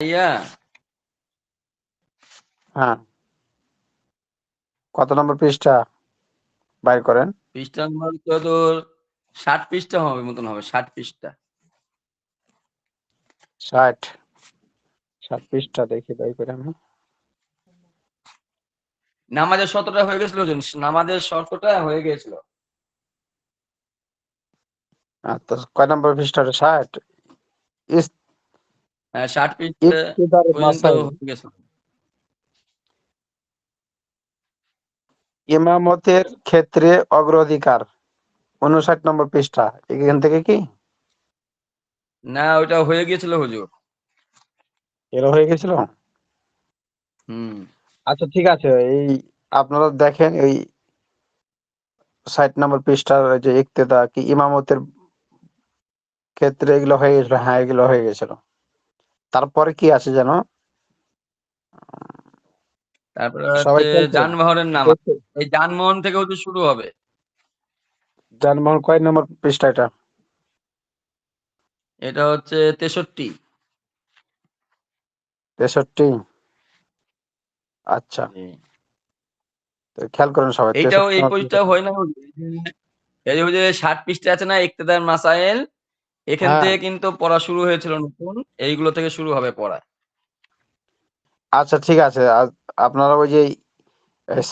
ইয়া হ্যাঁ, কত নম্বর পৃষ্ঠা বাইর করেন? পৃষ্ঠা নম্বর তো তোর 60 পৃষ্ঠা হবে মতন হবে, 60 পৃষ্ঠা। 60 পৃষ্ঠা দেখি বাইর করে আমি। নামাজের শর্তটা হয়ে গেছিল, নামাজের শর্তটা হয়ে গেছিল। আচ্ছা, কয় নম্বর পৃষ্ঠা? 60। হ্যাঁ, 60 পৃষ্ঠা ইক্তেদার পর্যন্ত মাসাইল, হয়ে গেছিল। ইমামতের ক্ষেত্রে অগ্রাধিকার, 59 নম্বর পৃষ্ঠা। এখান থেকে কি না, ওইটা হয়ে গিয়েছিল হুজুর। এরা হয়ে গেছিল? হুম। আচ্ছা ঠিক আছে, এই আপনারা দেখেন এই 60 নম্বর পৃষ্ঠার ওই যে ইক্তেদা কি ইমামতের ক্ষেত্রে এগুলো হয়ে গেছিল। হ্যাঁ, এগুলো হয়ে গেছিল। তারপরে কি আছে যেন? তারপরে সবাই হচ্ছে খেয়াল করুন। যানবাহনের নামাজ। দেখতে, এই যানবাহন থেকে হচ্ছে শুরু হবে। যানবাহন কয় নম্বর পৃষ্ঠা এটা? এটা হচ্ছে 63। 63। আচ্ছা, জি। তো খেয়াল করুন সবাই, এইটাও 63 এই নম্বর পৃষ্ঠা পৃষ্ঠা। হয় না হুজুর? এই যে ওই যে 60 পৃষ্ঠা আছে না ইক্তেদার মাসাইল, এখান হ্যাঁ, থেকে কিন্তু পড়া শুরু হয়েছিল নতুন। এইগুলো থেকে শুরু হবে পড়া। আচ্ছা ঠিক আছে। আপনারা ওই যে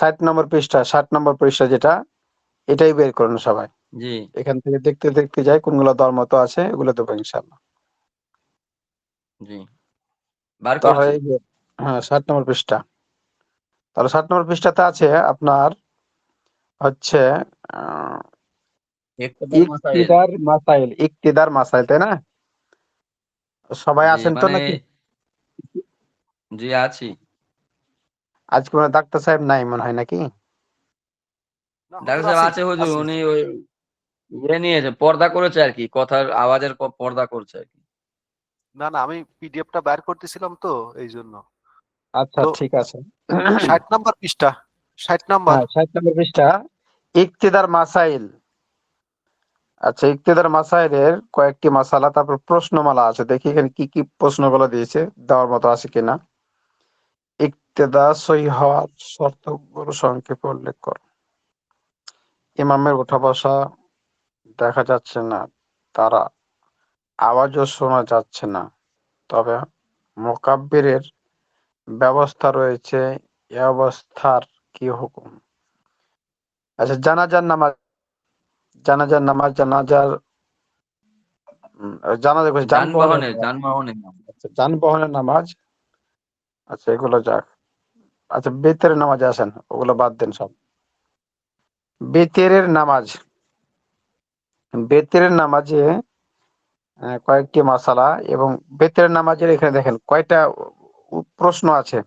60 নম্বর পৃষ্ঠা, 60 নম্বর পৃষ্ঠা যেটা, এটাই বের করুন সবাই। জি, এখান থেকে দেখতে দেখতে যাই কোনগুলো দরমত আছে, এগুলো দেবো ইনশাল্লাহ। জি। বার তাহলে করছি। এই যে, হ্যাঁ, 60 নম্বর পৃষ্ঠা। তাহলে 60 নম্বর পৃষ্ঠাতে আছে আপনার হচ্ছে আহ, ইক্তেদার মাসাইল। ইকতিদার মাসাইল, ইকতিদার মাসাইল, তাই না? সবাই জি, আছেন তো মানে নাকি? জি আছি। আজকে মনে হয় ডাক্তার সাহেব নাই মনে হয় নাকি? না ডাক্তার হুজুর, সাহেব আছি আছে হুজুর, আছি। উনি ওই ইয়ে নিয়েছে, পর্দা করেছে আর কি, কথার আওয়াজের পর্দা করছে আর কি। না না, আমি পিডিএফটা বের করতেছিলাম তো এই জন্য। আচ্ছা তো ঠিক আছে। 60 নাম্বার পৃষ্ঠা, 60 নাম্বার। হ্যাঁ, 60 নম্বর পৃষ্ঠা, ইকতিদার মাসাইল। আচ্ছা, ইকতিদার মাসাইলের কয়েকটি মাসালা, তারপর প্রশ্নমালা আছে। দেখি এখানে কি কি প্রশ্নগুলো দিয়েছে, দেওয়ার মতো আছে কিনা। ইকতেদা সহিহ হওয়ার শর্তগুলো সংক্ষেপে উল্লেখ কর। ইমামের ওঠা বসা দেখা যাচ্ছে না, তারা আওয়াজও শোনা যাচ্ছে না, তবে মুকাব্বিরের ব্যবস্থা রয়েছে। এ অবস্থার কি হুকুম? আচ্ছা, জানাজার নামাজ, জানাজার নামাজ, জানাজার জানাজা করছে, যানবাহনের যানবাহনের নামাজ। যানবাহনের নাম। আচ্ছা, যানবাহনের নামাজ। আচ্ছা, এগুলো যাক। আচ্ছা, বেতের নামাজে আসেন, ওগুলো বাদ দেন সব। বেতের নামাজ, বেতের নামাজে কয়েকটি মাসালা, এবং বেতের নামাজের এখানে দেখেন কয়টা প্রশ্ন আছে।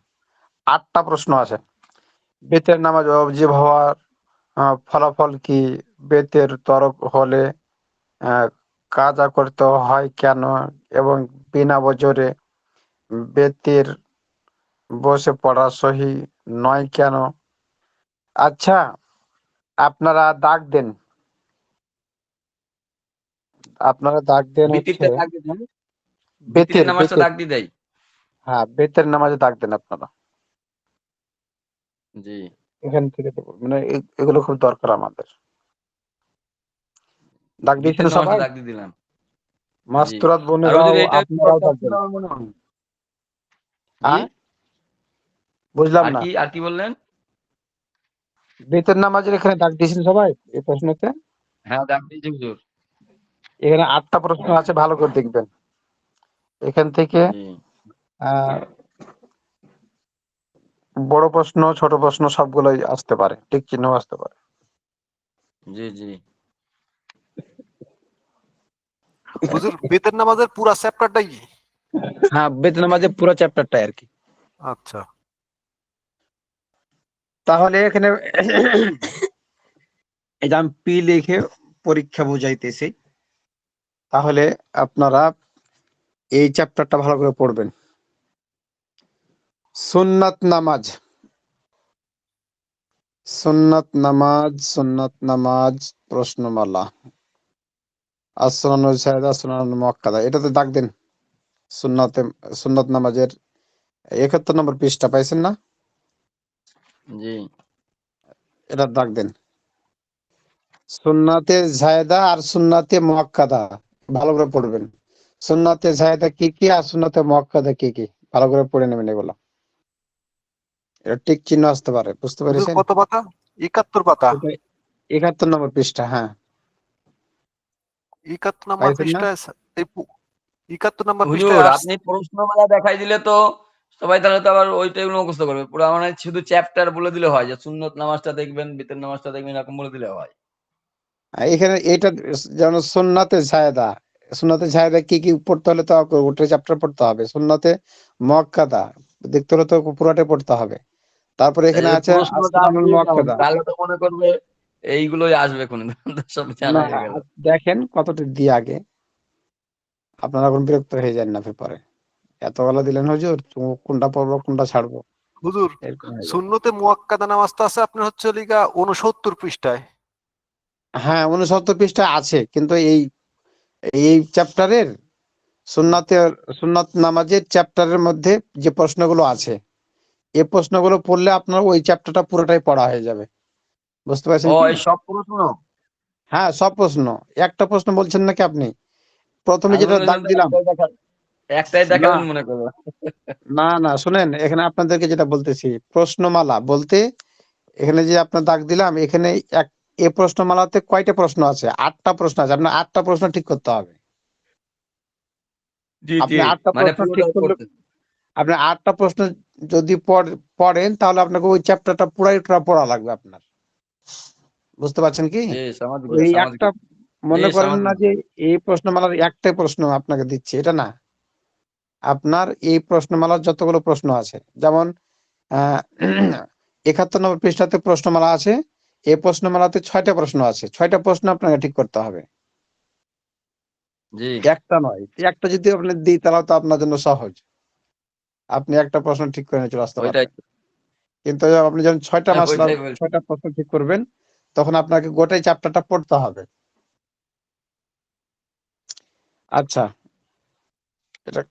8টা প্রশ্ন আছে। বেতের নামাজ ওয়াজিব হওয়ার ফলাফল কি? বেতের তরক হলে আহ, কাজা করতে হয় কেন? এবং বিনা বজরে বেতের বসে পড়া সহি নয় কেন? আচ্ছা, আপনারা দাগ দেন, আপনারা দাগ দেন হচ্ছে ভিত্তিতে দাগ দিতাম। ভিত্তিতে বেতের, নামাজটা বেতের। দাগ দিয়ে দেয়। হ্যাঁ, বেতের নামাজে দাগ দেন আপনারা। জি। এখান থেকে দেবো, মানে এগুলো খুব দরকার আমাদের। দাগ দিয়েছেন ভিত্তির নামাজটা সবাই? দাগ দিয়ে দিলাম। জি। মাস্তুরাত আর হুজুর বোনেরাও এটা আপনারাও দাগ দেন। মনে হয়। জি। হ্যাঁ, বুঝলাম আর না। কি আর কি বললেন? বেতের নামাজের এখানে দাগ দিয়েছেন সবাই এই প্রশ্নতে? হ্যাঁ, দাগ দিয়েছি হুজুর। এখানে 8টা প্রশ্ন আছে, ভালো করে দেখবেন। এখান থেকে জি, আহ বড় প্রশ্ন, ছোট প্রশ্ন সবগুলোই আসতে পারে, টিক চিহ্ন আসতে পারে। জি, জি। হুজুর, বেতের নামাজের পুরা চ্যাপ্টারটাই? হ্যাঁ, বেতের নামাজের পুরো চ্যাপ্টারটাই আর কি। আচ্ছা। তাহলে এখানে এই যে আমি পি লিখে পরীক্ষা বুঝাইতেছি, তাহলে আপনারা এই চ্যাপ্টারটা ভালো করে পড়বেন। সুন্নাত নামাজ, সুন্নাত নামাজ, সুন্নাত নামাজ প্রশ্নমালা। আসসালানুল সাইদা, আসসালানুল মুআক্কাদা, এটাতে দাগ দেন। সুন্নতে সুন্নত নামাজের ৭১ নম্বর পৃষ্ঠা পাইছেন না? জি। এটা দাগ দেন। সুন্নাতে জায়েদা আর সুন্নাতে মুআক্কাদা ভালো করে পড়বেন। সুন্নাতে জায়েদা কি কি আর সুন্নাতে মুআক্কাদা কি কি ভালো করে পড়ে নেবেন এগুলো। এটা টিক চিহ্ন আসতে পারে, বুঝতে হুজুর পেরেছেন? কত পাতা? ৭১ পাতা। এটা ৭১ নম্বর পৃষ্ঠা, হ্যাঁ। ৭১ নম্বর পাইছেন না? পৃষ্ঠায় এই ৭১ নম্বর হুজুর পৃষ্ঠায় আপনি প্রশ্নমালা দেখাই দিলে তো সবাই তাহলে তো আবার ওইটাই মুখস্থ করবে। পুরা মানে শুধু চ্যাপ্টার বলে দিলে হয় যে সুন্নত নামাজটা দেখবেন, বিতর নামাজটা দেখবেন এরকম বলে দিলে হয়। এখানে এটা যেমন সুন্নাতে জায়েদা, সুন্নাতে জায়েদা কি কি পড়তে হলে তো ওটা চ্যাপ্টার পড়তে হবে। সুন্নাতে মুআক্কাদা দেখতে হলে তো পুরোটাই পড়তে হবে। তারপরে তাই এখানে জন্য আছে প্রশ্নটা আসনানুল দিয়ে কেমন? মুআক্কাদা। তাহলে তো মনে করবে এইগুলোই আসবে কোনদিন। সব জানা না, হয়ে গেল। দেখেন কতটা দিয়ে আগে, আপনারা এখন বিরক্ত হয়ে যান না পরে। এতগুলো দিলেন হুজুর, কোনটা পড়বো কোনটা ছাড়বো, হুজুর এরকম হয়ে যাবে। সুন্নতে মুআক্কাদা নামাজটা আছে আপনার হচ্ছে লিগা ৬৯ পৃষ্ঠায়। হ্যাঁ, ৬৯ পৃষ্ঠা আছে, কিন্তু এই এই চ্যাপ্টারের হুম। সুন্নাত নামাজের চ্যাপ্টারের মধ্যে যে প্রশ্নগুলো আছে, এই প্রশ্নগুলো পড়লে আপনার ওই চ্যাপ্টারটা পুরোটাই পড়া হয়ে যাবে, বুঝতে পারছেন ও কি? এই সব প্রশ্ন? হ্যাঁ, সব প্রশ্ন। একটা প্রশ্ন বলছেন নাকি আপনি? প্রথমে আমি যেটা মনে দাগ করলাম দিলাম, একটাই না দেখাবেন মনে করবো। না না, শুনেন, এখানে আপনাদেরকে যেটা বলতেছি, প্রশ্নমালা বলতে এখানে যে আপনার দাগ দিলাম, এখানে এক এ প্রশ্নমালাতে কয়টা প্রশ্ন আছে? ৮টা প্রশ্ন আছে। আপনার ৮টা প্রশ্ন ঠিক করতে হবে। জি, জি। আপনি ৮টা মানে প্রশ্ন ঠিক পুরোটাই করলে, পড়তে। আপনি ৮টা প্রশ্ন যদি পড়েন, তাহলে আপনাকে ওই চ্যাপ্টারটা পুরাইটা পড়া লাগবে আপনার, বুঝতে পারছেন কি? জি, সমাজ গেল, ওই সমাজ একটা গেল। জি, মনে করেন সমাজ না গেল। যে এই প্রশ্নমালার একটাই প্রশ্ন আপনাকে দিচ্ছে, এটা না। আপনার এই প্রশ্নমালার যতগুলো প্রশ্ন আছে, যেমন আহ ৭১ নম্বর পৃষ্ঠাতে প্রশ্নমালা আছে। এই প্রশ্নমালাতে ৬টা প্রশ্ন আছে। ৬টা প্রশ্ন আপনাকে ঠিক করতে হবে, জি, একটা নয়। একটা যদি আপনি দিই তাহলে তো আপনার জন্য সহজ, আপনি একটা প্রশ্ন ঠিক করে নিয়ে চলে আসতে ওইটাই। পারবেন। কিন্তু আপনি যখন ৬টা মাসলা ওইটাই বলছি। ৬টা প্রশ্ন ঠিক করবেন, তখন আপনাকে গোটাই চ্যাপ্টারটা পড়তে হবে। আচ্ছা, এটা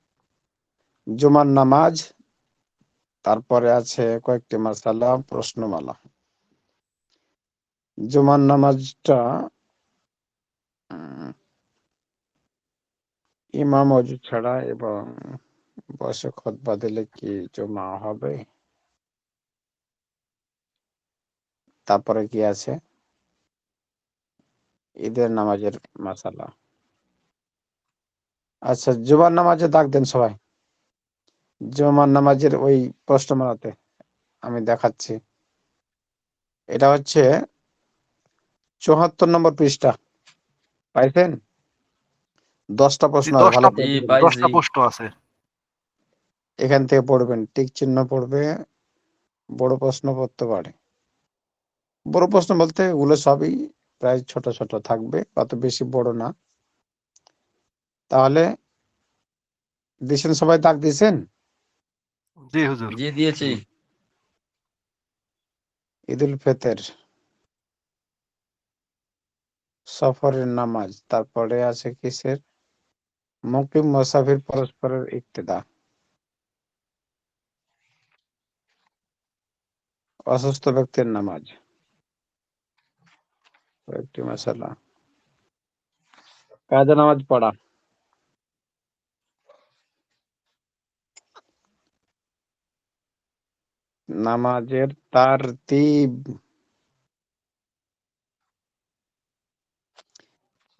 জুমার নামাজ, তারপরে আছে কয়েকটি মাসালা প্রশ্নমালা। জুমার নামাজটা উম, ইমাম অজু ছাড়া এবং বসে খুতবা দিলে কি জুমা হবে? তারপরে কি আছে? ঈদের নামাজের মাসালা। আচ্ছা, জুমার নামাজে দাগ দেন সবাই। জুমার নামাজের ওই প্রশ্নমালাতে আমি দেখাচ্ছি। এটা হচ্ছে ৭৪ নম্বর পৃষ্ঠা, পাইছেন? 10টা জি প্রশ্ন আছে, ভালো ১০টা করে জি, দেখে নেবেন। পাইছি। ১০টা প্রশ্ন আছে। এখান থেকে পড়বেন, টিক চিহ্ন পড়বে, বড় প্রশ্ন পড়তে পারে। বড় প্রশ্ন বলতে ওগুলো সবই প্রায় ছোট ছোট থাকবে, অত বেশি বড় না। তাহলে দিছেন, সবাই দাগ দিছেন? জি হুজুর। জি, দিয়েছি। ঈদুল ফিতর, সফরের নামাজ, তারপরে আছে কিসের? মুকিম মুসাফির পরস্পরের ইক্তেদা, অসুস্থ ব্যক্তির নামাজ, কয়েকটি মাসালা, কাজা নামাজ পড়া, নামাজের তারতিব।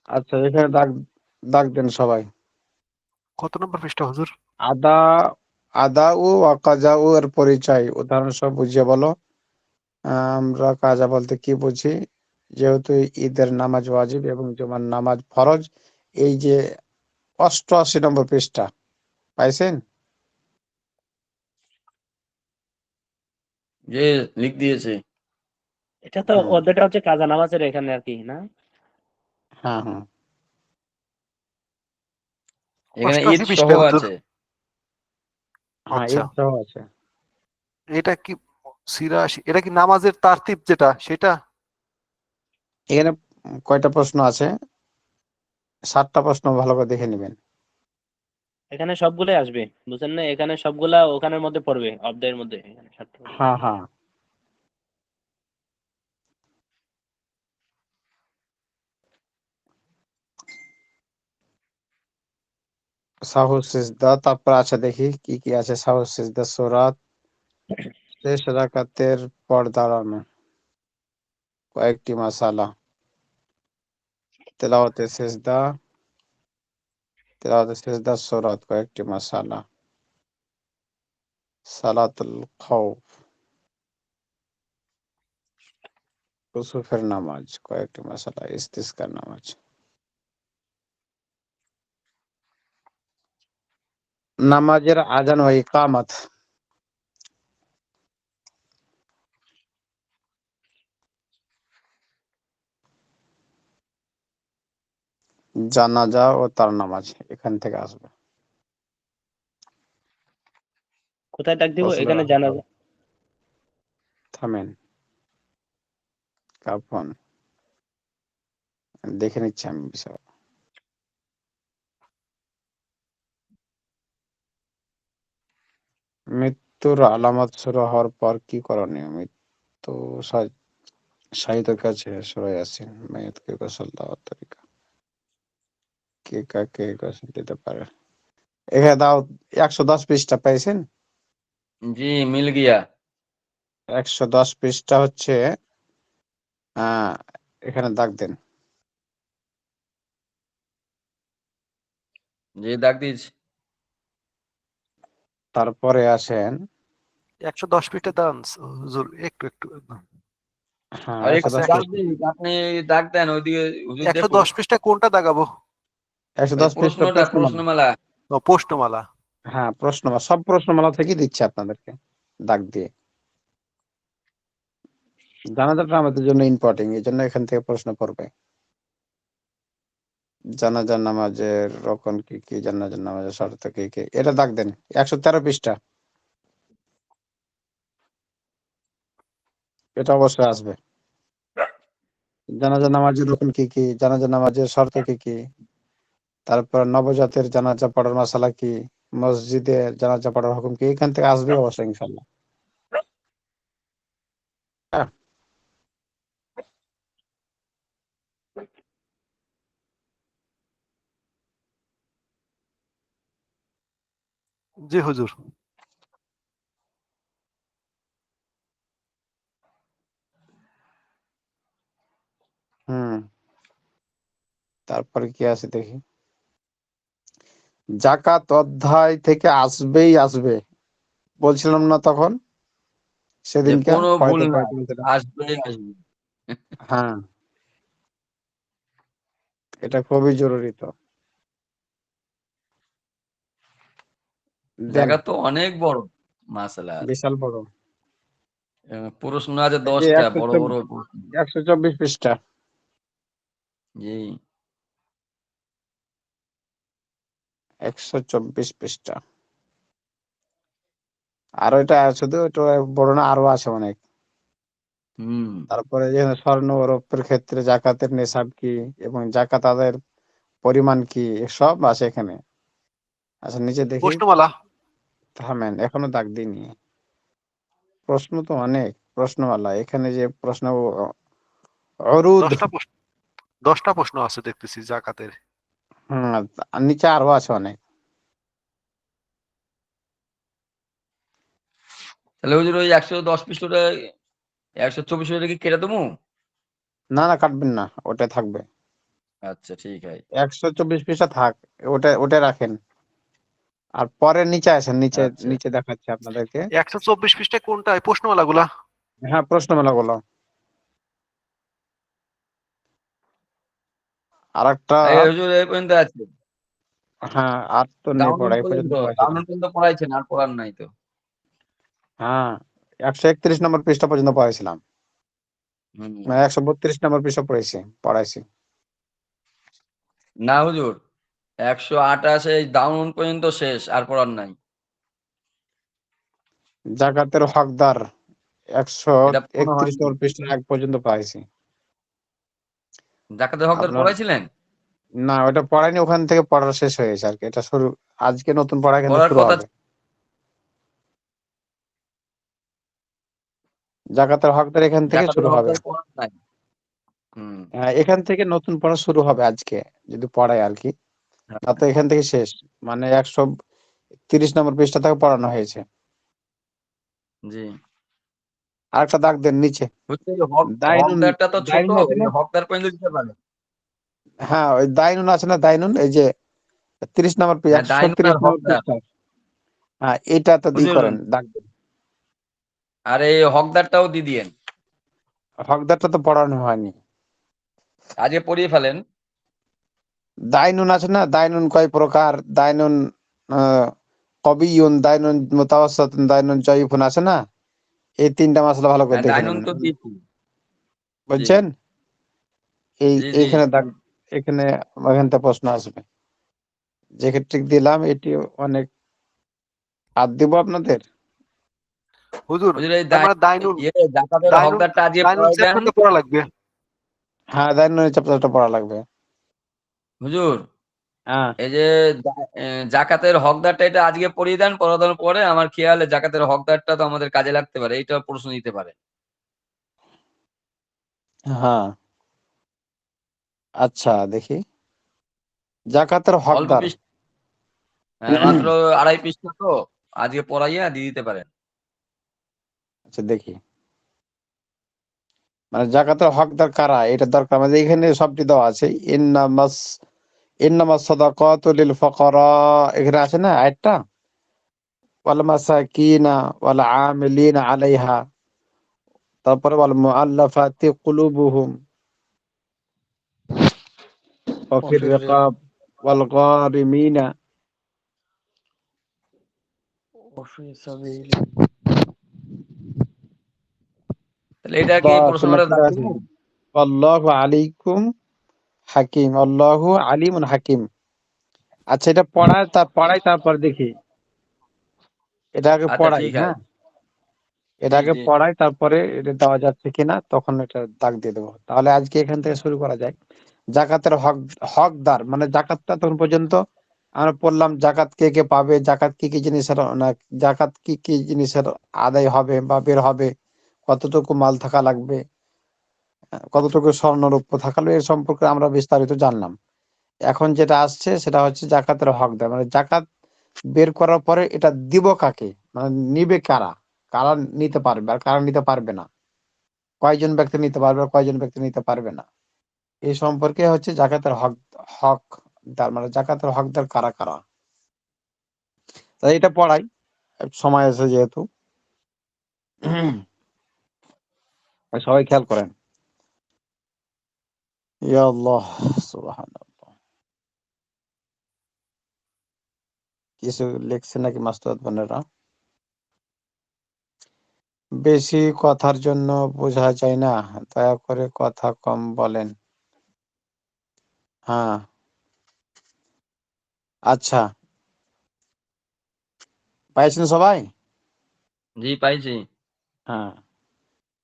আচ্ছা, এখানে দাগ দাগ দেন সবাই। কত নম্বর পৃষ্ঠা হুজুর? আদা আদা ও কাজা ও এর পরিচয় উদাহরণ সব বুঝিয়ে বলো। আমরা কাজা বলতে কি বুঝি? যেহেতু ঈদের নামাজ ওয়াজিব এবং জুমার নামাজ ফরজ। এই যে ৮৮ নম্বর পৃষ্ঠা, পাইছেন? জি, লিখ দিয়েছি। এটা তো হুম, অধ্যায়টা হচ্ছে কাজা নামাজের এখানে আর কি, না? হ্যাঁ হ্যাঁ এখানে ঈদ ৮৮ সহ পৃষ্ঠায় হুজুর। আছে। হ্যাঁ, আচ্ছা, ঈদ সহ আছে। এটা কি ৮৬? এটা কি নামাজের তারতিব যেটা সেটা? এখানে কয়টা প্রশ্ন আছে? 7টা প্রশ্ন, ভালো করে দেখে নেবেন। এখানে সবগুলাই আসবে, বুঝছেন না? এখানে সবগুলা ওখানের মধ্যে পড়বে, অব্দের মধ্যে, এখানে সাতটার মধ্যে। হ্যাঁ হ্যাঁ সাহু সিজদা, তারপর আছে দেখি কি কি আছে। সাহু সিজদা সূরাত, শেষ রাকাতের পর দাঁড়ানো, কয়েকটি মাসালা, তেলাওয়াতে সিজদা, তেলাওয়াতে সিজদা সূরাত, কয়েকটি মাসালা, সালাতুল খাউফ, কুসুফের নামাজ, কয়েকটি মাসালা, ইস্তিসকার নামাজ, নামাজের আজান ও ইকামত, জানাজা ও তার নামাজ এখান থেকে আসবে। কোথায় ডাক দিব? প্রশ্ন এখানে জানা যায়। থামেন, কাফন দেখে নিচ্ছি আমি বিষয়। মৃত্যুর আলামত শুরু হওয়ার পর কি করণীয়? মৃত্যু শাহিদের কাছে সরে আসেন, মেয়েদকে গোসল দেওয়ার তরিকা, কে কাকে গোসল দিতে পারে। এখানে দাও 110 পৃষ্ঠা পাইছেন। জি মিল গিয়া। 110 পৃষ্ঠা হচ্ছে আহ এখানে দাগ দেন। জি দাগ দিয়েছি। তারপরে আসেন 110 ফিটে দান হুজুর, একটু একটু। হ্যাঁ আর একটু 110 দাগ পৃষ্ঠা। দিন, আপনি দাগ দেন ওইদিকে হুজুর দেখো। 110 পৃষ্ঠায় কোনটা দাগাবো? 110 পৃষ্ঠা প্রশ্নটা প্রশ্নমালা। প্রশ্নমালা। ও, প্রশ্নমালা। হ্যাঁ প্রশ্নমালা, সব প্রশ্নমালা থেকে দিচ্ছে আপনাদেরকে দাগ দিয়ে। জানাজাটা আমাদের জন্য ইম্পর্টেন্ট, এই জন্য এখান থেকে প্রশ্ন করবে। জানাজার নামাজের রকম কি কি, জানাজার নামাজের শর্ত কি কি, এটা দাগ দেন। 113 পৃষ্ঠা, এটা অবশ্যই আসবে। জানাজা নামাজের রকম কি কি, জানাজা নামাজের শর্ত কি কি, তারপর নবজাতের জানাজা পড়ার মাসালা কি, মসজিদে জানাজা পড়ার হুকুম কি, এখান থেকে আসবে অবশ্যই ইনশাল্লাহ। হ্যাঁ, জি হুজুর। হুম, তারপরে কি আছে দেখি। জাকাত অধ্যায় থেকে আসবেই আসবে, বলছিলাম না তখন যে সেদিনকে কোনো ভুল পড়াইতে না, পড়াইতে বলছিলাম। আসবে আসবে। হ্যাঁ, এটা খুবই জরুরি তো। দেন, জায়গা তো অনেক বড় মাসালা আছে। বিশাল বড়। প্রশ্ন আছে এই যে 10টা বড় বড় প্রশ্ন। 124 পৃষ্ঠা, জি 124 পৃষ্ঠা। আর এটা শুধু এটা বড় না, আরো আছে অনেক। হুম। তারপরে যে স্বর্ণ ও রৌপ্যের ক্ষেত্রে জাকাতের নিসাব কি এবং জাকাত আদায়ের পরিমাণ কি, সব আছে এখানে। আচ্ছা নিচে দেখি। প্রশ্নমালা। থামেন, এখনো দাগ দিইনি। প্রশ্ন তো অনেক, প্রশ্নমালা এখানে যে প্রশ্ন অরুদ। 10টা প্রশ্ন আছে দেখতেছি জাকাতের। হম, আর নিচে আরো আছে অনেক। তাহলে হুজুর ওই 110 পৃষ্ঠাটা 124 পৃষ্ঠাটা কি কেটে দেবো? না না, কাটবেন না, ওটা থাকবে। আচ্ছা ঠিক আছে। 124 পৃষ্ঠা থাক, ওটা ওটা রাখেন। আর পরে নিচে আসেন, নিচে আচ্ছা নিচে দেখাচ্ছি আপনাদেরকে। 124 পৃষ্ঠায় কোনটা, এই প্রশ্নমালা গুলা? হ্যাঁ প্রশ্নমালা গুলো। আর একটা, এই হুজুর এই পর্যন্ত আছে। হ্যাঁ আর তো নেই পড়া, এই পর্যন্ত পড়াইছিলাম। ডাউনলোড পর্যন্ত পড়াইছেন, আর পড়ার নাই তো। হ্যাঁ 131 নম্বর পৃষ্ঠা পর্যন্ত পড়াইছিলাম, হুম। মানে 132 নম্বর পৃষ্ঠা পড়াইছি। না হুজুর 128 এই ডাউনলোড পর্যন্ত শেষ, আর পড়ার নাই। জাকাতের হকদার এটা পড়া 131 হয়নি। নম্বর পৃষ্ঠা এক পর্যন্ত পড়াইছি। জাকাতের হকদার আপনার, পড়াইছিলেন? না ওটা পড়ায়নি, ওখান থেকে পড়া শেষ হয়ে গেছে আর কি। এটা শুরু, আজকে নতুন পড়া এখান থেকে পড়ার শুরু কথা হবে। জাকাতের হকদার এখান থেকে জাকাতের শুরু হবে। হকদার পড়া নাই। হুম। হ্যাঁ, এখান থেকে নতুন পড়া শুরু হবে আজকে, যদি পড়ায় আর কি। হ্যাঁ, না তো এখান থেকে শেষ, মানে 130 নম্বর পৃষ্ঠা থেকে পড়ানো হয়েছে। জি। আর একটা দাগ দেন নিচে, বুঝছি যে দাইনুন। হকদারটা তো ছোট, দাইনুন আছে ওই না? যে হকদার পর্যন্ত দিতে পারে। হ্যাঁ, ওই দাইনুন আছে না, দাইনুন, এই যে 30 নম্বর হ্যাঁ, দাইনুন 130 আর নম্বর হকদার। পৃষ্ঠা। হ্যাঁ, এটা তো হুজুর, করেন দাগ দেন। আর এই হকদারটাও দিয়ে দিয়েন। হকদারটা তো পড়ানো হয়নি। আজকে পড়িয়ে ফেলেন। দাইনুন আছে না, দাইনুন কয় প্রকার, দাইনুন কবিউন, দাইনুন মুতাওয়াসসিতুন, দাইনুন জয়ীফুন আছে না? এই 3টা মাসলা ভালো করে হ্যাঁ, দেখে দাইনুন নেন, তো দিয়েছি। জি, বুঝছেন? জি, জি। এইখানে দাগ, এখানে এখানটা প্রশ্ন আসবে। যে ক্ষেত্রে দিলাম এটি অনেক, আর দিব আপনাদের। হুজুর, হুজুর এই তার মানে দাইনুন, জাকাতের দাইনুন, হকদারটা আজকে দাইনুন পড়াইবেন। চ্যাপ্টারটা পড়া লাগবে। হ্যাঁ, দাইনুনের চ্যাপ্টারটা পড়া লাগবে। হুজুর, হ্যাঁ, এই যে জাকাতের হকদারটা এটা আজকে পড়িয়ে দেন, পড়ানোর পরে আমার খেয়ালে জাকাতের হকদারটা তো আমাদের কাজে লাগতে পারে, এইটা প্রশ্ন দিতে পারে। হ্যাঁ, আচ্ছা দেখি, জাকাতের অল্প হকদার। পৃষ্ঠা, মাত্র 2.5 পৃষ্ঠা তো, আজকে পড়াইয়া দিয়ে দিতে পারেন। আচ্ছা দেখি, মানে জাকাতের হকদার কারা, এটা দরকার আমাদের। এখানে সবটি দেওয়া আছে। ইন্নামাস ইন্নামাস সাদাকাতু লিল ফুকারা, এখানে আছে না আয়াতটা, ওয়াল মাসাকিনা ওয়াল আমিলিনা আলাইহা, তারপরে ওয়াল মুআল্লাফাতি কুলুবুহুম ওয়া ফির অফির রিকাব ওয়াল গারিমিনা। তাহলে এটা কি আল্লাহ প্রশ্ন সুন্নাহ করে শুনতে দাগ পাচ্ছেন? দিবেন? আল্লাহু আলাইকুম হাকিম, আল্লাহু আলিমুন হাকিম। আচ্ছা, এটা পড়াই তারপর দেখি, এটা আগে আচ্ছা, পড়াই। ঠিক হ্যাঁ, আছে। এটা জি, আগে জি। পড়াই, তারপরে এটা দেওয়া যাচ্ছে কিনা তখন এটা দাগ দিয়ে দেবো। তাহলে আজকে এখান থেকে শুরু করা যায়। জাকাতের হকদার, মানে জাকাতটা তখন পর্যন্ত আমরা পড়লাম, জাকাত কে কে পাবে, জাকাত কি কি জিনিসের জাকাত কি কি জিনিসের আদায় হবে বা বের হবে, কতটুকু মাল থাকা লাগবে, কতটুকু স্বর্ণ রৌপ্য থাকলে, এর সম্পর্কে আমরা বিস্তারিত জানলাম। এখন যেটা আসছে সেটা হচ্ছে জাকাতের হকদার, মানে জাকাত বের করার পরে এটা দিব কাকে, মানে নিবে কারা, কারা নিতে পারবে আর কারা নিতে পারবে না, কয়জন ব্যক্তি নিতে পারবে আর কয়জন ব্যক্তি নিতে পারবে না, এই সম্পর্কে হচ্ছে জাকাতের হকদার, মানে জাকাতের হকদার কারা কারা। তাই এটা পড়াই, সময় আছে যেহেতু। সবাই খেয়াল করেন। ইয়া আল্লাহ, সুবহানাল্লাহ। কিছু লিখছে নাকি মাস্টার বোনেরা? বেশি কথার জন্য বোঝা যায় না, দয়া করে কথা কম বলেন। হ্যাঁ, আচ্ছা, পাইছেন সবাই? জি, পাইছি। হ্যাঁ,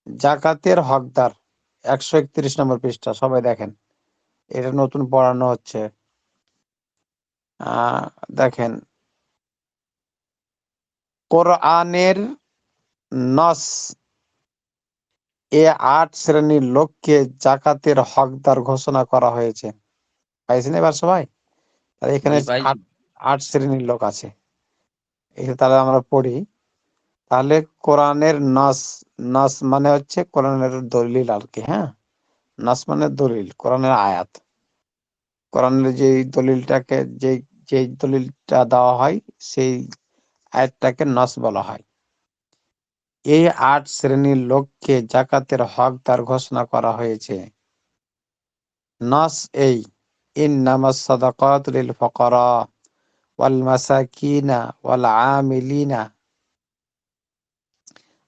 জাকাতের হকদার 131 নম্বর পৃষ্ঠা, সবাই দেখেন। এটা নতুন পড়ানো হচ্ছে। আহ দেখেন, কোরআনের নস এ 8 শ্রেণীর লোককে জাকাতের হকদার ঘোষণা করা হয়েছে। পাইছেন এবার সবাই? আর এখানে জি, পাইছি। 8 শ্রেণীর লোক আছে। এখানে তাহলে আমরা পড়ি। তাহলে কোরআনের নস, নস মানে হচ্ছে কোরআনের দলিল আর কি। হ্যাঁ, নস মানে দলিল, কোরআনের আয়াত। কোরআনের যে দলিলটা দেওয়া হয়, সেই আয়াতটাকে নস বলা হয়। এই 8 শ্রেণীর লোককে জাকাতের হকদার ঘোষণা করা হয়েছে। নস এই, ইন্নামাস সাদাকাতু লিল ফুকারা ওয়াল মাসাকিনা ওয়াল আমিলিনা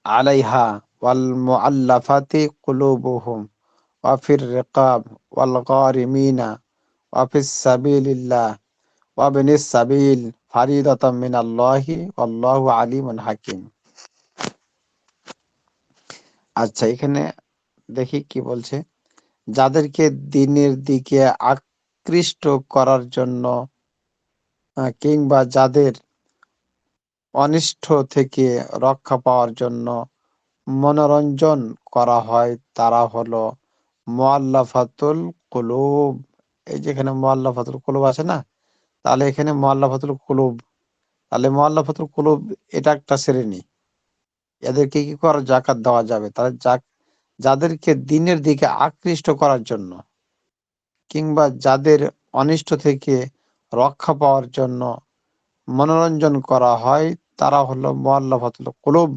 আলাইহা ওয়াল মুআল্লাফাতি কুলুবুহুম ওয়া ফির রিকাব ওয়াল গারিমিনা ওয়া ফিস সাবিলিল্লাহ ওয়া বিনিস সাবিল ফারিদাতাম মিনাল্লাহি ওয়াল্লাহু আলিমুন হাকিম। আচ্ছা, এখানে দেখি কি বলছে। যাদেরকে দিনের দিকে আকৃষ্ট করার জন্য কিংবা যাদের অনিষ্ট থেকে রক্ষা পাওয়ার জন্য মনোরঞ্জন করা হয় তারা হলো মুআল্লাফাতুল কুলুব। এই যেখানে মুআল্লাফাতুল কুলুব আছে না, তাহলে এখানে মুআল্লাফাতুল কুলুব, তাহলে মুআল্লাফাতুল কুলুব এটা একটা শ্রেণী। এদেরকে কি করা জাকাত দেওয়া যাবে? তাহলে যাদেরকে দ্বীনের দিকে আকৃষ্ট করার জন্য কিংবা যাদের অনিষ্ট থেকে রক্ষা পাওয়ার জন্য মনোরঞ্জন করা হয় তারা হলো মুআল্লাফাতুল কুলুব।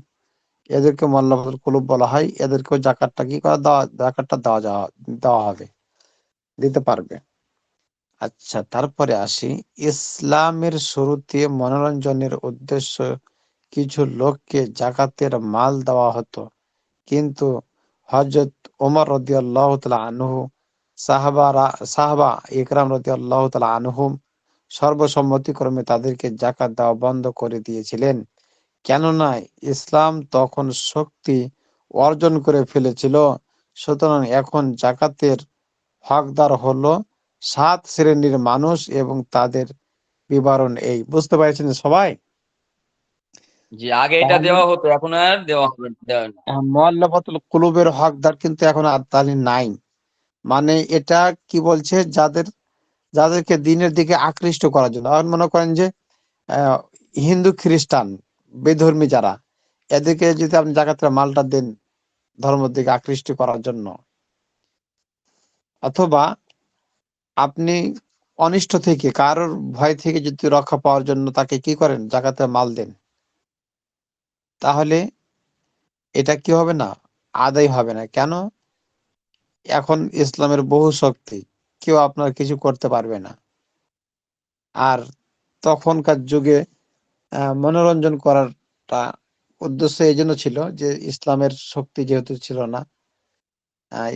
এদেরকে মুআল্লাফাতুল কুলুব বলা হয়। এদেরকেও জাকাতটা কি করা জাকাতটা দেওয়া হবে, দিতে পারবে। আচ্ছা, তারপরে আসি, ইসলামের শুরুতে মনোরঞ্জনের উদ্দেশ্য কিছু লোককে জাকাতের মাল দেওয়া হতো, কিন্তু হযরত ওমর রাদিয়াল্লাহু তাআলা আনহু, সাহাবা ইকরাম রাদিয়াল্লাহু তাআলা আনহুম সর্বসম্মতিক্রমে তাদেরকে জাকাত দেওয়া বন্ধ করে দিয়েছিলেন। কেননা ইসলাম তখন শক্তি অর্জন করে ফেলেছিল। সুতরাং এখন জাকাতের হকদার হলো ৭ শ্রেণীর মানুষ এবং তাদের বিবরণ এই। বুঝতে পারছেন সবাই? জি, আগে এটা তাহলে দেওয়া হতো, এখন আর দেওয়া হবে দেওয়া হয় না। মুআল্লাফাতুল কুলুবের হকদার কিন্তু এখন আর তাহলে নাই। মানে এটা কি বলছে, যাদেরকে দ্বীনের দিকে আকৃষ্ট করার জন্য। এখন মনে করেন যে আহ, হিন্দু খ্রিস্টান বেধর্মী যারা, এদেরকে যদি আপনি জাকাতের মালটা দেন ধর্মের দিকে আকৃষ্ট করার জন্য, অথবা আপনি অনিষ্ট থেকে কারোর ভয় থেকে যদি রক্ষা পাওয়ার জন্য তাকে কি করেন, জাকাতের মাল দেন, তাহলে এটা কি হবে না, আদায় হবে না। কেন? এখন ইসলামের বহু শক্তি, কেউ আপনার কিছু করতে পারবে না। আর তখনকার যুগে মনোরঞ্জন করারটা উদ্দেশ্য এই জন্য ছিল যে ইসলামের শক্তি যেহেতু ছিল না,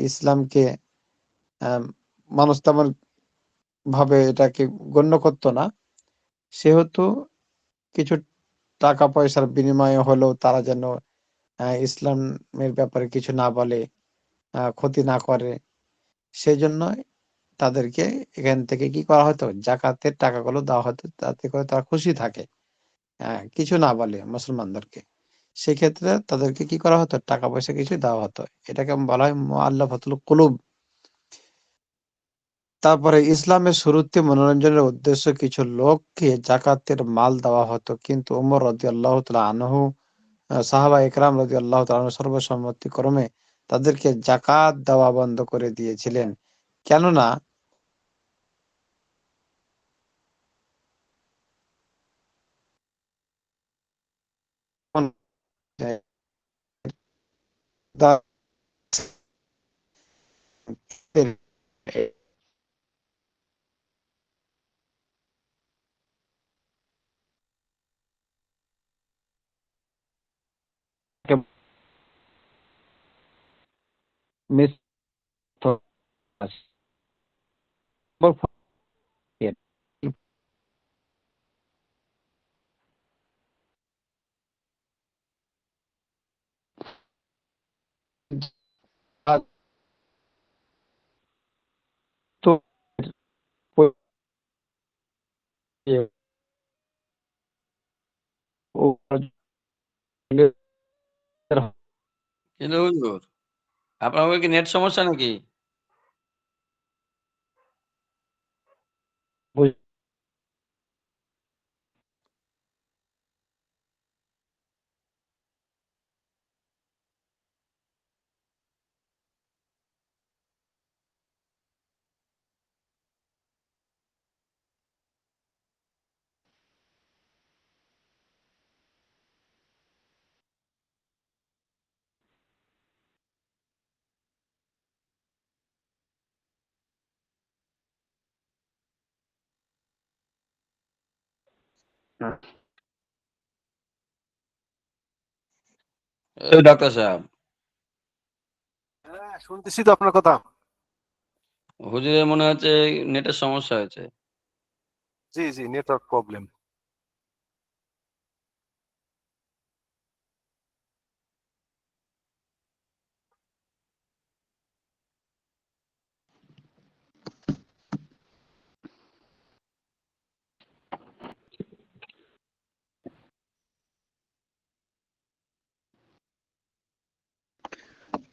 ইসলামকে আহ, মানুষ তেমন ভাবে এটাকে গণ্য করতো না, সেহেতু কিছু টাকা পয়সার বিনিময়ে হলেও তারা যেন ইসলামের ব্যাপারে কিছু না বলে, ক্ষতি না করে, সেই জন্য তাদেরকে এখান থেকে কি করা হতো, জাকাতের টাকাগুলো দেওয়া হতো, তাতে করে তারা খুশি থাকে, কিছু না বলে মুসলমানদেরকে। সেক্ষেত্রে তাদেরকে কি করা হতো, টাকা পয়সা কিছু দেওয়া হতো। এটাকে বলা হয় মুআল্লাফাতুল কুলুব। তারপরে ইসলামের শুরুতে মনোরঞ্জনের উদ্দেশ্য কিছু লোককে জাকাতের মাল দেওয়া হতো, কিন্তু ওমর রাদিয়াল্লাহু তাআলা আনহু, সাহাবা একরাম রাদিয়াল্লাহু তাআলা আনহু সর্বসম্মতিক্রমে তাদেরকে জাকাত দেওয়া বন্ধ করে দিয়েছিলেন। কেননা কিন্তু হুজুর, আপনার কি নেট সমস্যা নাকি? এই ডাক্তার সাহেব, হ্যাঁ, শুনতেছি তো আপনার কথা। হুজুরের মনে হচ্ছে নেটের সমস্যা হয়েছে। জি জি, নেটওয়ার্ক প্রবলেম।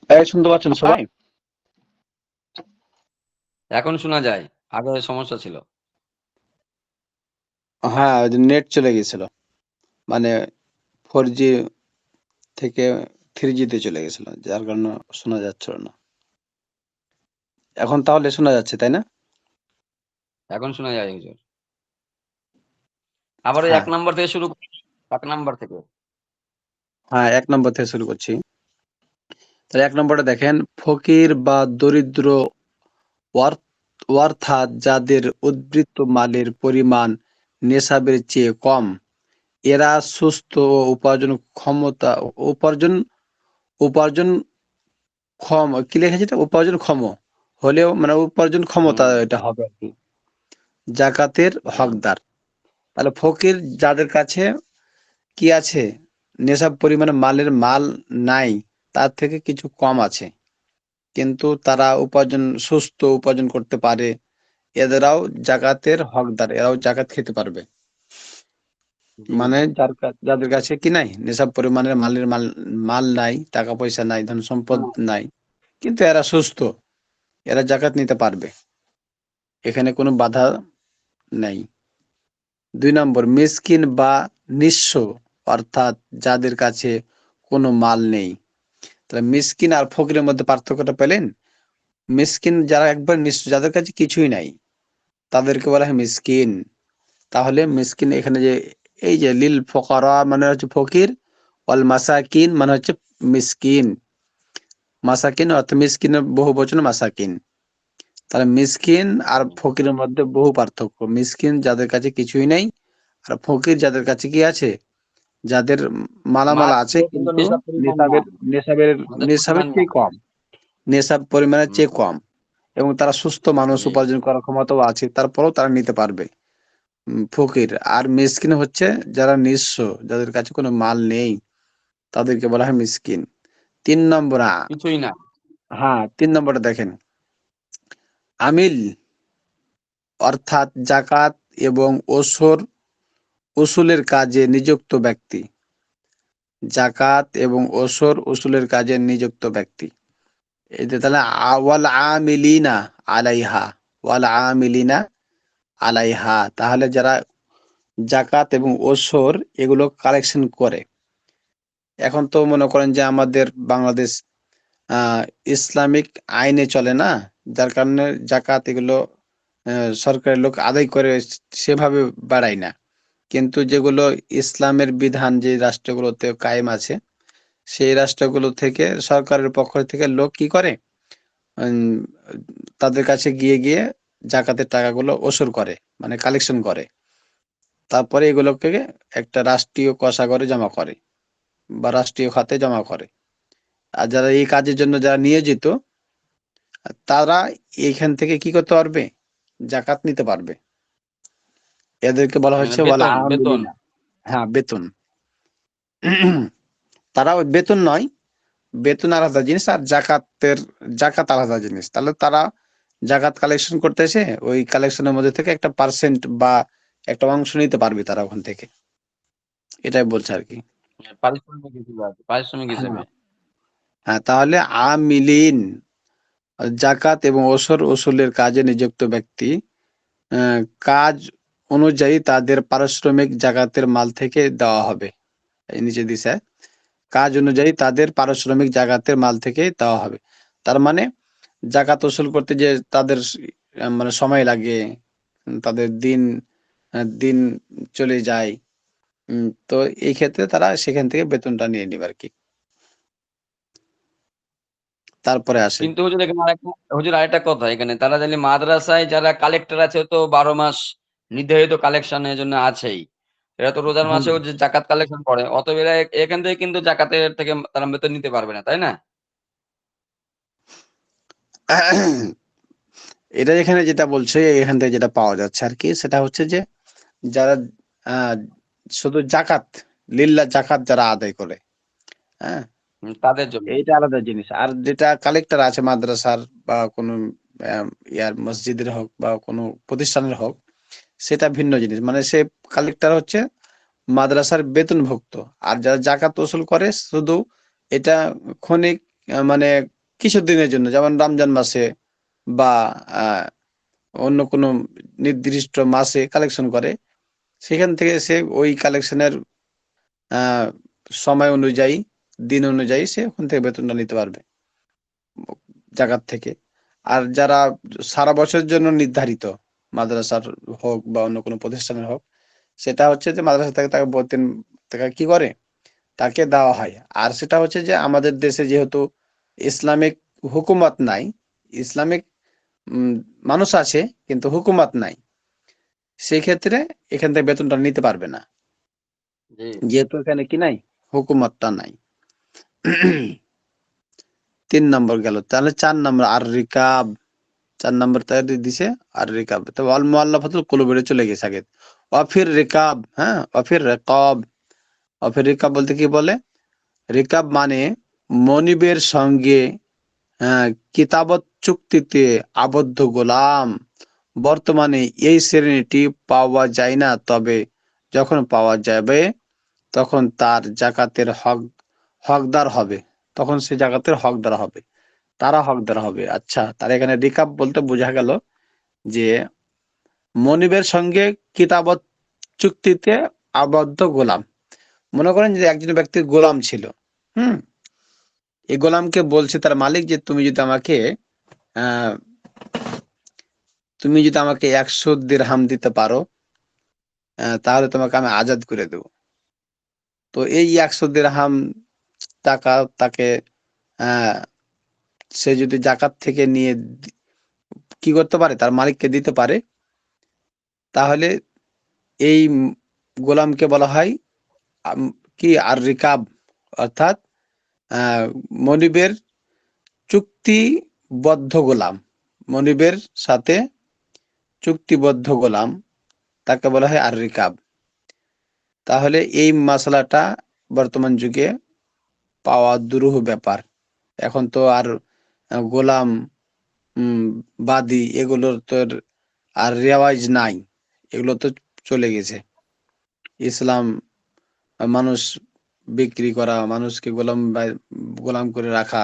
এই শুনতে পাচ্ছেন সবাই? এখন শোনা যায়, আগে সমস্যা ছিল। হ্যাঁ, নেট চলে গেছিল, মানে 4G থেকে 3G-তে চলে গেছিল, যার কারণে শোনা যাচ্ছিল না। এখন তাহলে শোনা যাচ্ছে, তাই না? এখন শোনা যায় হুজুর। আবার ওই হ্যাঁ 1 নাম্বার থেকে শুরু করি, 1 নাম্বার থেকে। হ্যাঁ, 1 নম্বর থেকে শুরু করছি। তাহলে 1 নম্বরে দেখেন, ফকির বা দরিদ্র অর্থাৎ যাদের উদ্বৃত্ত মালের পরিমাণ নেশাবের চেয়ে কম, এরা সুস্থ ও উপার্জন উপার্জন ক্ষম, কি লেখা এটা, উপার্জন ক্ষম হলেও, মানে উপার্জন ক্ষমতা হুম, এটা হবে আর কি, জাকাতের হুম, হকদার। তাহলে ফকির যাদের কাছে কি আছে, নেশাব পরিমাণে মাল নাই, তার থেকে কিছু কম আছে, কিন্তু তারা সুস্থ উপার্জন করতে পারে, এদেরাও জাকাতের হকদার, এরাও জাকাত খেতে পারবে। জি, মানে যাদের কাছে কি নাই, নেশাব পরিমাণের মাল নাই, টাকা পয়সা নাই, ধন সম্পদ হুম, নাই, কিন্তু এরা সুস্থ, এরা জাকাত নিতে পারবে, এখানে কোনো বাধা নাই। 2 নম্বর, মিসকিন বা নিঃস্ব, অর্থাৎ যাদের কাছে কোনো মাল নেই। তাহলে মিসকিন আর ফকিরের মধ্যে পার্থক্যটা পেলেন? মিসকিন যারা একবার নিঃস্ব, যাদের কাছে কিছুই নাই, তাদেরকে বলা হয় মিসকিন। তাহলে মিসকিন এখানে যে, এই যে লিল ফকরা মানে হচ্ছে ফকির, ওয়াল মাসাকিন মানে হচ্ছে মিসকিন। মাসাকিন অর্থাৎ মিসকিনের বহু বচন মাসাকিন। তাহলে মিসকিন আর হুম। ফকিরের মধ্যে বহু পার্থক্য। মিসকিন যাদের কাছে কিছুই নেই, আর ফকির যাদের কাছে কি আছে, যাদের মালামাল মাল আছে, ছিল কিন্তু কিন্তু নেশার পরিমাণ না, নেশাবের নেশাবের মালের নেশাবের পরিমাণ না। চেয়ে কম, নেশাব পরিমাণের হুম, চেয়ে কম, এবং তারা সুস্থ মানুষ, জি, উপার্জন করার ক্ষমতাও আছে, তারপরেও তারা নিতে পারবে। ফকির আর মিসকিন হচ্ছে যারা নিঃস্ব, যাদের কাছে কোনো মাল নেই, তাদেরকে বলা হয় মিসকিন। 3 নম্বর, কিছুই না। হ্যাঁ 3 নম্বরটা দেখেন, আমিল, অর্থাৎ জাকাত এবং উসুলের কাজে নিযুক্ত ব্যক্তি। জাকাত এবং উসুলের কাজে নিযুক্ত ব্যক্তি। এই যে তাহলে ওয়াল আমিলিনা আলাইহা, ওয়াল আমিলিনা আলাইহা, তাহলে যারা জাকাত এবং ওসর এগুলো কালেকশন করে। এখন তো মনে করেন যে আমাদের বাংলাদেশ আহ ইসলামিক আইনে চলে না, যার কারণে জাকাত এগুলো সরকারের লোক আদায় করে সেভাবে বাড়ায় না, কিন্তু যেগুলো ইসলামের বিধান যে রাষ্ট্রগুলোতে কায়েম আছে, সেই রাষ্ট্রগুলো থেকে সরকারের পক্ষ থেকে লোক কি করে, উম, তাদের কাছে গিয়ে গিয়ে জাকাতের টাকাগুলো ওসুল করে, মানে কালেকশন করে, তারপরে এগুলোকে একটা রাষ্ট্রীয় কোষাগারে জমা করে বা রাষ্ট্রীয় খাতে জমা করে। আর যারা এই কাজের জন্য যারা নিয়োজিত, তারা এইখান থেকে কি করতে পারবে, জাকাত নিতে পারবে। এদেরকে বলা মানে হচ্ছে ওয়াল বেতন, বেতন। আমিলিনা। হ্যাঁ বেতন। তারা ওই বেতন নয়, বেতন আলাদা জিনিস, আর জাকাত আলাদা জিনিস। তাহলে তারা জাকাত কালেকশন করতে এসে ওই কালেকশনের মধ্যে থেকে একটা পার্সেন্ট বা একটা অংশ নিতে পারবে তারা ওখান থেকে, এটাই বলছে আর কি। পারিশ্রমিক হিসেবে আর কি, পারিশ্রমিক হ্যাঁ হিসেবে। হ্যাঁ, তাহলে আমিলিন, জাকাত এবং ওসুলের কাজে নিযুক্ত ব্যক্তি, কাজ অনুযায়ী তাদের পারিশ্রমিক জাকাতের মাল থেকে দেওয়া হবে। এই নিচে দিছে, কাজ অনুযায়ী তাদের পারিশ্রমিক জাকাতের মাল থেকে দেওয়া হবে। তার মানে জাকাত ওসুল করতে যে তাদের মানে সময় লাগে, তাদের দিন চলে যায়, তো এই ক্ষেত্রে তারা সেখান থেকে বেতনটা নিয়ে নিবে আর কি। তারপরে আসে, কিন্তু হুজুর এখানে হুজুর আরেকটা কথা, এখানে তারা জানি মাদ্রাসায় যারা কালেক্টর আছে তো 12 মাস নির্ধারিত কালেকশনের জন্য আছেই। এরা তো রোজার হ্যাঁ মাসেও যে জাকাত কালেকশন করে, অতএব এরা এখান থেকে কিন্তু জাকাতের থেকে তারা বেতন নিতে পারবে না, তাই না? এটা এখানে যেটা বলছে, এখান থেকে যেটা পাওয়া যাচ্ছে আর কি, সেটা হচ্ছে যে যারা আহ শুধু জাকাত, লিল্লাহ জাকাত যারা আদায় করে, হ্যাঁ, তাদের জন্য। এইটা আলাদা জিনিস। আর যেটা কালেক্টর আছে মাদ্রাসার বা কোনো ইয়ার মসজিদের হোক বা কোনো প্রতিষ্ঠানের হোক, সেটা ভিন্ন জিনিস। মানে সে কালেক্টর হচ্ছে মাদ্রাসার বেতনভুক্ত, আর যারা জাকাত ওসুল করে শুধু এটা ক্ষণিক মানে কিছু দিনের জন্য, যেমন রমজান মাসে বা অন্য কোনো নির্দিষ্ট মাসে কালেকশন করে, সেখান থেকে সে ওই কালেকশনের সময় অনুযায়ী, দিন অনুযায়ী সে ওখান থেকে বেতনটা নিতে পারবে জাকাত থেকে। আর যারা সারা বছরের জন্য নির্ধারিত, মাদ্রাসার হোক বা অন্য কোনো প্রতিষ্ঠানের হোক, সেটা হচ্ছে যে মাদ্রাসা থেকে তাকে বেতন তাকে কি করে, তাকে দেওয়া হয়। আর সেটা হচ্ছে যে আমাদের দেশে যেহেতু ইসলামিক হুকুমত নাই, ইসলামিক মানুষ আছে কিন্তু হুকুমত নাই, সেই ক্ষেত্রে এখান থেকে বেতনটা নিতে পারবে না, জি যেহেতু এখানে কি নাই, হুকুমতটা নাই। 3 নম্বর গেল। তাহলে 4 নম্বর আর রিকাব, 4 নম্বর তাই দিছে আর রিকাব। তো আল মুআল্লাফাতুল কুলুবে চলে গেছে আগে। ওয়াফির রিকাব, হ্যাঁ, ওয়াফির রিকাব। ওয়াফির রিকাব বলতে কি বলে? রিকাব মানে মনিবের সঙ্গে কিতাবত চুক্তিতে আবদ্ধ গোলাম। বর্তমানে এই শ্রেণীটি পাওয়া যায় না, তবে যখন পাওয়া যাবে তখন তার জাকাতের হকদার হবে, তখন সে জাকাতের হকদার হবে, তারা হকদার হবে। আচ্ছা, তার এখানে রিকাব বলতে বোঝা গেল যে মনিবের সঙ্গে কিতাবত চুক্তিতে আবদ্ধ গোলাম। মনে করেন যে একজন ব্যক্তির গোলাম ছিল, হুম, এই গোলামকে বলছে তার মালিক যে আহ তুমি যদি আমাকে 100 দিরহাম দিতে পারো, তাহলে তোমাকে আমি আজাদ করে দেব। তো এই 100 দিরহাম টাকা তাকে আহ সে যদি জাকাত থেকে নিয়ে কি করতে পারে, তার মালিককে দিতে পারে, তাহলে এই গোলামকে বলা হয় কি আর রিকাব, অর্থাৎ মনিবের চুক্তিবদ্ধ গোলাম, মনিবের সাথে চুক্তিবদ্ধ গোলাম, তাকে বলা হয় আর রিকাব। তাহলে এই মশলাটা বর্তমান যুগে পাওয়া দুরূহ ব্যাপার। এখন তো আর গোলাম বাদী এগুলোর তো আর রেওয়াজ নাই, এগুলো তো চলে গেছে। ইসলাম মানুষ বিক্রি করা, মানুষকে গোলাম করে রাখা,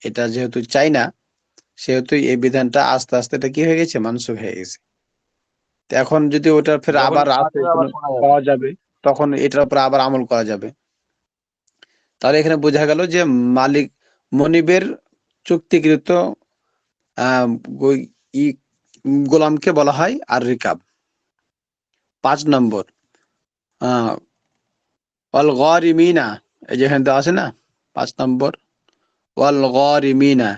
এটা যেহেতু চাই না, সেহেতু এই বিধানটা আস্তে আস্তে এটা কি হয়ে গেছে, মানসুখ হয়ে গেছে। তো এখন যদি ওটা ফের যখন আবার পাওয়া আসে, যাবে আবার করা যাবে। পাওয়া যাবে, তখন এটার উপর আবার আমল করা যাবে। তাহলে এখানে বোঝা গেল যে মালিক মনিবের চুক্তিকৃত আহ গোলামকে বলা হয় আর রিকাব। 5 নম্বর ওয়াল গারিমিনা, এই যে এখানে দেওয়া আছে না 5 নম্বর, ওয়াল গারিমিনা।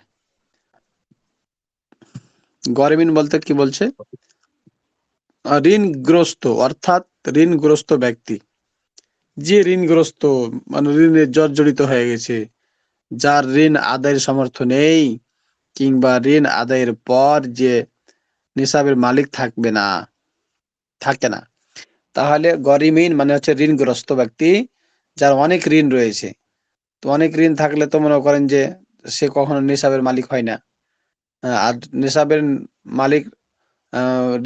গরিমিন বলতে কি বলছে? ঋণগ্রস্ত, অর্থাৎ ঋণগ্রস্ত ব্যক্তি, যে ঋণগ্রস্ত মানে ঋণে জর্জরিত হয়ে গেছে, যার ঋণ আদায়ের সামর্থ্য নেই, কিংবা ঋণ আদায়ের পর যে নিসাবের মালিক থাকে না, তাহলে গরিমিন মানে হচ্ছে ঋণগ্রস্ত ব্যক্তি, যার অনেক ঋণ রয়েছে। তো অনেক ঋণ থাকলে তো মনে করেন যে সে কখনো নিসাবের মালিক হয় না। আর নিসাবের মালিক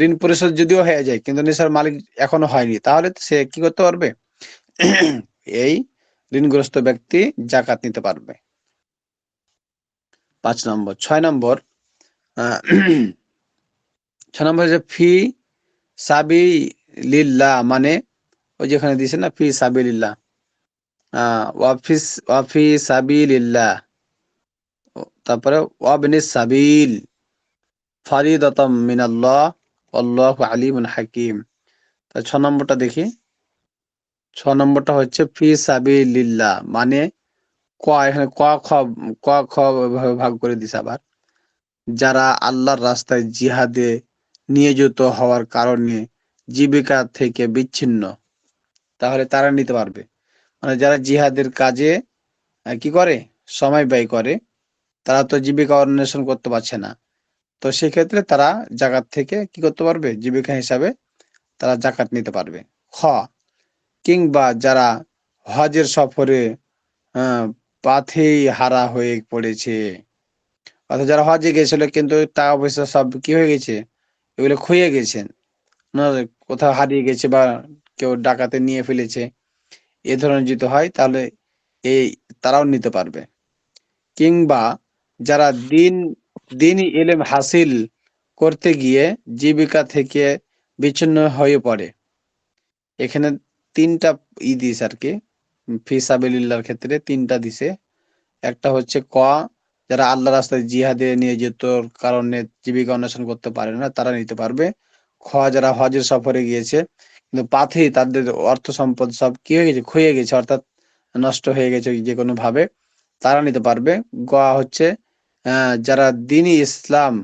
ঋণ পরিশোধ যদিও হয়ে যায়, কিন্তু নিসাবের মালিক এখনো হয়নি, তাহলে সে কি করতে পারবে? এই ঋণগ্রস্ত ব্যক্তি জাকাত নিতে পারবে। 5 নম্বর। 6 নম্বর, আহ 6 নম্বর হচ্ছে ফি সাবিলিল্লাহ, মানে ওই যেখানে দিয়েছে না ফি সাবিলিল্লাহ, ওয়াফি সাবিলিল্লাহ, তারপরে ওয়াবনিস সাবিল ফারিদাতাম মিনাল্লাহ আল্লাহু আলিমুন হাকিম। তা 6 নম্বরটা দেখি। 6 নম্বরটা হচ্ছে ফি সাবিলিল্লাহ, মানে এখানে ক খ ভাবে ভাগ করে দিছে আবার। যারা আল্লাহর রাস্তায় জিহাদে নিয়োজিত হওয়ার কারণে জীবিকা থেকে বিচ্ছিন্ন, তাহলে তারা নিতে পারবে। মানে যারা জিহাদের কাজে কি করে, সময় ব্যয় করে, তারা তো জীবিকা অন্বেষণ করতে পারছে না। তো সেক্ষেত্রে তারা জাকাত থেকে কি করতে পারবে, জীবিকা হিসাবে তারা জাকাত নিতে পারবে। খ, কিংবা যারা হজের সফরে পাথেই হারা হয়ে পড়েছে, অর্থাৎ যারা হজে গেছিল কিন্তু টাকা পয়সা সব কি হয়ে গেছে, এগুলো খুইয়ে গেছে, না কোথাও হারিয়ে গেছে বা কেউ ডাকাতে নিয়ে ফেলেছে, এ ধরনের যদি হয় তাহলে এই তারাও নিতে পারবে। কিংবা যারা দিনই ইলম হাসিল করতে গিয়ে জীবিকা থেকে বিচ্ছিন্ন হয়ে পড়ে। এখানে তিনটা দিস আর কি, ফি সাবিলিল্লাহর ক্ষেত্রে তিনটা দিছে। একটা হচ্ছে যারা আল্লাহ রাস্তায় জিহাদে নিয়োজিত কারণে জীবিকা অন্বেষণ করতে পারে না, তারা নিতে পারবে। যারা হজের সফরে গিয়েছে কিন্তু পাথেই তাদের অর্থ সম্পদ সব কি হয়ে গেছে, ক্ষয়ে গেছে, অর্থাৎ নষ্ট হয়ে গেছে যে কোনো ভাবে, তারা নিতে পারবে। হচ্ছে যারা দ্বীনি ইসলাম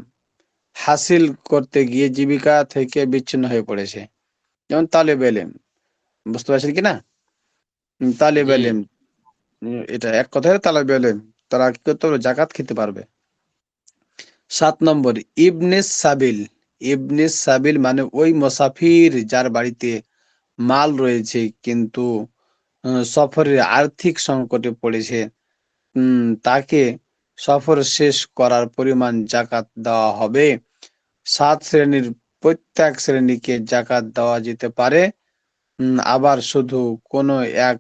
হাসিল করতে গিয়ে জীবিকা থেকে বিচ্ছিন্ন হয়ে পড়েছে, যেমন তালেব ইলম, বুঝতে পারছেন কিনা? তালেব জি ইলম, এটা এক কথায় তালেব ইলম, তারা কি করতে পারবে, জাকাত খেতে পারবে। 7 নম্বর ইবনে সাবিল মানে ওই মুসাফির যার বাড়িতে মাল রয়েছে কিন্তু সফরের আর্থিক সংকটে পড়েছে, তাকে সফর শেষ করার পরিমাণ জাকাত দেওয়া হবে। 7 শ্রেণীর প্রত্যেক শ্রেণীকে জাকাত দেওয়া যেতে পারে। আবার শুধু কোনো এক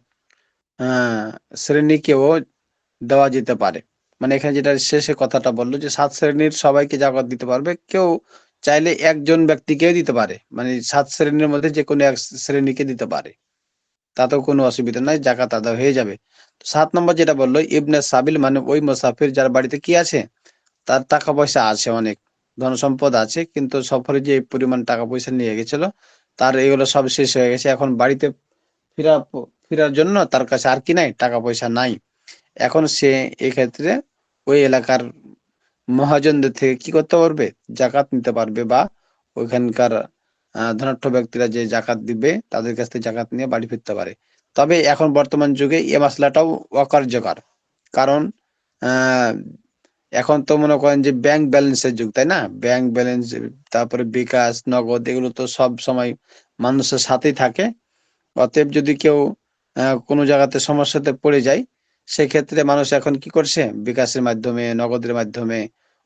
শ্রেণীকেও দেওয়া যেতে পারে। মানে এখানে যেটা শেষে কথাটা বললো যে 7 শ্রেণীর সবাইকে জাকাত দিতে পারবে, কেউ চাইলে একজন ব্যক্তিকেও দিতে পারে, মানে 7 শ্রেণীর মধ্যে যে কোনো এক শ্রেণীকে দিতে পারে, তাতেও কোনো অসুবিধা নাই, জাকাত আদায় হয়ে যাবে। 7 নম্বর যেটা বললো ইবনে সাবিল মানে ওই মুসাফির যার বাড়িতে কি আছে, তার টাকা পয়সা আছে, অনেক ধন সম্পদ আছে, কিন্তু সফরে যে পরিমাণ টাকা পয়সা নিয়ে গেছিল তার এগুলো সব শেষ হয়ে গেছে, এখন বাড়িতে ফেরার জন্য তার কাছে আর কি নাই, টাকা পয়সা নাই। এখন সে এক্ষেত্রে ওই এলাকার মহাজনদের থেকে কি করতে পারবে, জাকাত নিতে পারবে, বা ওইখানকার ধনাঢ্য ব্যক্তিরা যে জাকাত দিবে তাদের কাছ থেকে জাকাত নিয়ে বাড়ি ফিরতে পারে। তবে এখন বর্তমান যুগে এ মাসলাটাও অকার্যকর, কারণ আহ এখন তো মনে করেন যে ব্যাংক ব্যালেন্সের যুগ, তাই না? ব্যাংক ব্যালেন্স, তারপরে বিকাশ, নগদ, এগুলো তো সব সময় মানুষের সাথেই থাকে। অতএব যদি কেউ কোনো জায়গাতে সমস্যাতে পড়ে যায়, সেক্ষেত্রে মানুষ এখন কি করছে, বিকাশের মাধ্যমে, নগদের মাধ্যমে,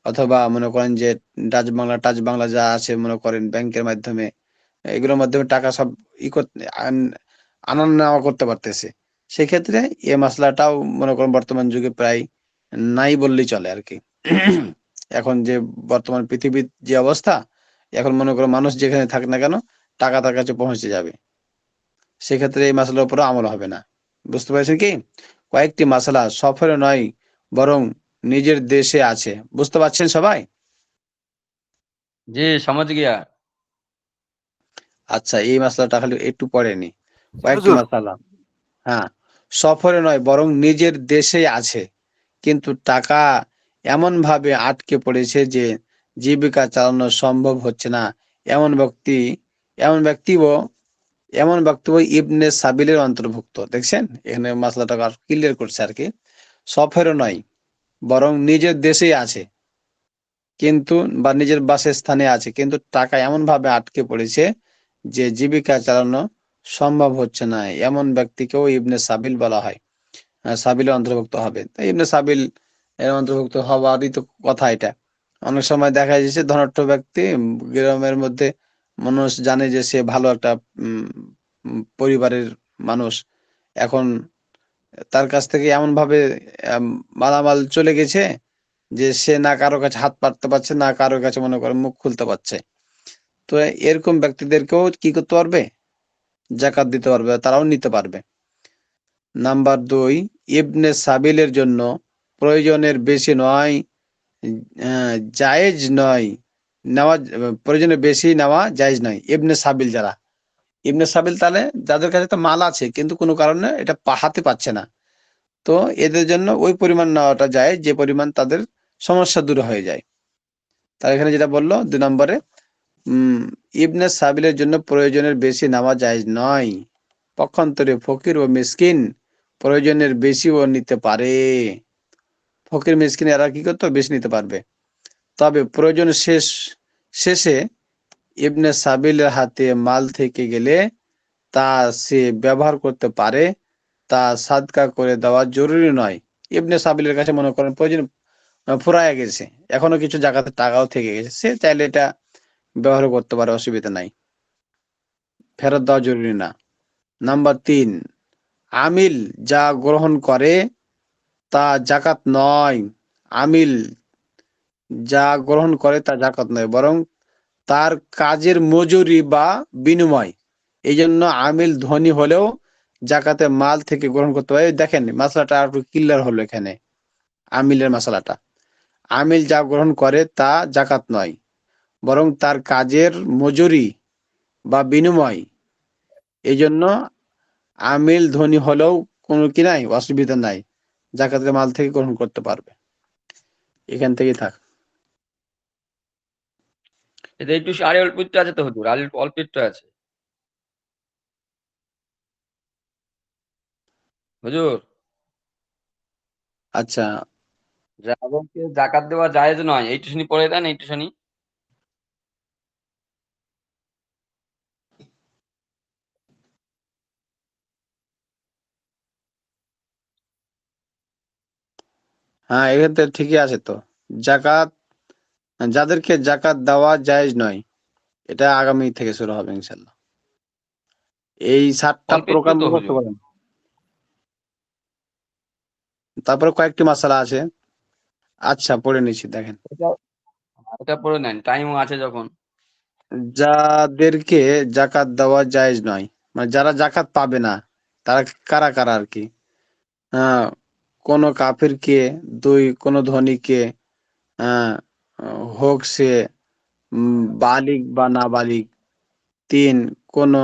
অথবা মনে করেন যে টাচ বাংলা যা আছে মনে করেন ব্যাংকের মাধ্যমে, এগুলোর মাধ্যমে টাকা সব আনান নেওয়া করতে পারতেছে। সেক্ষেত্রে এ মাসলাটাও মনে করেন বর্তমান যুগে প্রায় নাই বললেই চলে আর কি। এখন যে বর্তমান পৃথিবীর যে অবস্থা, এখন মনে করো মানুষ যেখানে থাক না কেন টাকা তার কাছে পৌঁছে যাবে, সেক্ষেত্রে এই মাসালার উপরে আমল হবে না। বুঝতে পারছেন কি? কয়েকটি মাসালা সফরে নয় বরং নিজের দেশে আছে, বুঝতে পারছেন সবাই? জি समझ गया। আচ্ছা, এই মাসালাটা খালি একটু পরে নি, জি কয়েকটি হুজুর। মাসালা। হ্যাঁ, সফরে নয় বরং নিজের দেশে আছে, কিন্তু টাকা এমন ভাবে আটকে পড়েছে যে জীবিকা চালানো সম্ভব হচ্ছে না, এমন ব্যক্তি এমন ব্যক্তিও এমন বক্তব্য ইবনে সাবিলের অন্তর্ভুক্ত। দেখছেন এখানে মাসলাটা ক্লিয়ার করছে আর কি। সফরে নয় বরং নিজের দেশেই আছে কিন্তু, বা নিজের বাসস্থানে আছে কিন্তু টাকা এমন ভাবে আটকে পড়েছে যে জীবিকা চালানো সম্ভব হচ্ছে না, এমন ব্যক্তিকেও ইবনে সাবিল বলা হয়, সাবিলের অন্তর্ভুক্ত হবে। তাই ইবনে সাবিল এর অন্তর্ভুক্ত হওয়ারই তো কথা এটা। অনেক সময় দেখা যাচ্ছে ধনাঢ্য ব্যক্তি গ্রামের মধ্যে মানুষ জানে যে সে ভালো একটা পরিবারের মানুষ, এখন তার কাছ থেকে এমন ভাবে মালামাল চলে গেছে যে সে না কারো কাছে হাত পাততে পারছে, না কারো কাছে মনে করে মুখ খুলতে পারছে। তো এরকম ব্যক্তিদেরকেও কি করতে পারবে, জাকাত দিতে পারবে, তারাও নিতে পারবে। নাম্বার 2, ইবনে সাবিলের জন্য প্রয়োজনের বেশি নয়, জায়েজ নয় নেওয়া, প্রয়োজনের বেশি নেওয়া জায়েজ নয়। ইবনে সাবিল যারা, ইবনে সাবিল তাহলে যাদের কাছে তো মাল আছে কিন্তু কোনো কারণে এটা পাহাতে পারছে না, তো এদের জন্য ওই পরিমাণ নেওয়াটা যায় যে পরিমাণ তাদের সমস্যা দূর হয়ে যায়। তার এখানে যেটা বললো 2 নম্বরে, ইবনে সাবিলের জন্য প্রয়োজনের বেশি নেওয়া জায়েজ নয়, পক্ষান্তরে ফকির ও মিসকিন প্রয়োজনের বেশিও নিতে পারে। ফকির মিসকিন এরা কি করতে বেশি নিতে পারবে, তবে প্রয়োজন শেষে ইবনে সাবিলের হাতে মাল থেকে গেলে তা সে ব্যবহার করতে পারে, তা সাদকা করে দেওয়া জরুরি নয়। ইবনে সাবিলের কাছে মনে করেন প্রয়োজন ফুরায় গেছে, এখনো কিছু জায়গাতে টাকাও থেকে গেছে, সে চাইলে এটা ব্যবহার করতে পারে, অসুবিধা নাই, ফেরত দেওয়া জরুরি না। নাম্বার 3, আমিল যা গ্রহণ করে তা জাকাত নয়, আমিল যা গ্রহণ করে তা জাকাত নয়, বরং তার কাজের মজুরি বা বিনিময়। এই জন্য আমিল ধনী হলেও জাকাতে মাল থেকে গ্রহণ করতে পারে। দেখেন মশলাটা আর একটু ক্লিয়ার হলো এখানে, আমিলের মশলাটা। আমিল যা গ্রহণ করে তা জাকাত নয়, বরং তার কাজের মজুরি বা বিনিময়। এই জন্য আমিল ধনী হলেও কোনো কি নাই, অসুবিধা নাই, জাকাতের মাল থেকে গ্রহণ করতে পারবে। এখান থেকেই থাক। এটা একটু আরে অল্প একটু আছে তো হুজুর, আর অল্প একটু আছে হুজুর। আচ্ছা, ড্রাগনকে জাকাত দেওয়া জায়েজ নয়, এই টিউশনি পড়ে দেন, এই টিউশনি। হ্যাঁ এখান থেকে ঠিকই আছে তো। জাকাত, যাদেরকে জাকাত দেওয়া জায়েজ নয়, এটা আগামী থেকে শুরু হবে ইনশাল্লাহ। এই 7টা অল্প একটু প্রকার তো মুখস্থ হুজুর। করেন। তারপরে কয়েকটি মাসালা আছে। আচ্ছা পড়ে নিচ্ছি, দেখেন। এটা এটা পড়ে নেন, টাইমও আছে যখন। যাদেরকে জাকাত দেওয়া জায়েজ নয়, মানে যারা জাকাত পাবে না, তারা কারা কারা আর কি? আহ কোনো কাফিরকে, দুই কোনো ধনীকে, আহ হোক সে বালিগ বা নাবালিগ, তিন কোনো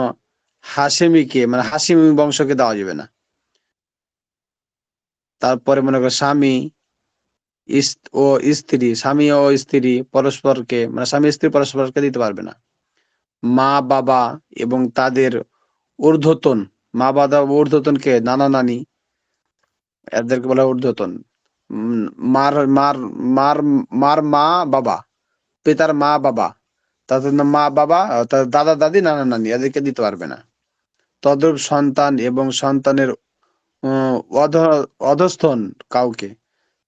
হাশেমিকে, মানে হাশিমি বংশকে দেওয়া যাবে না। তারপরে মনে করো স্বামী ও স্ত্রী, স্বামী ও স্ত্রী পরস্পরকে, মানে স্বামী স্ত্রী পরস্পরকে দিতে পারবে না। মা বাবা এবং তাদের ঊর্ধ্বতন, মা বাবা ঊর্ধ্বতনকে, নানা নানি, এদেরকে বলা হয় ঊর্ধ্বতন। উম, মার মার মার মার মা বাবা, পিতার মা বাবা, তাদের নাম মা বাবা, তাদের দাদা দাদি নানা নানি, এদেরকে দিতে পারবে না। তদ্রূপ সন্তান এবং সন্তানের উম, অধ অধস্থন কাউকে,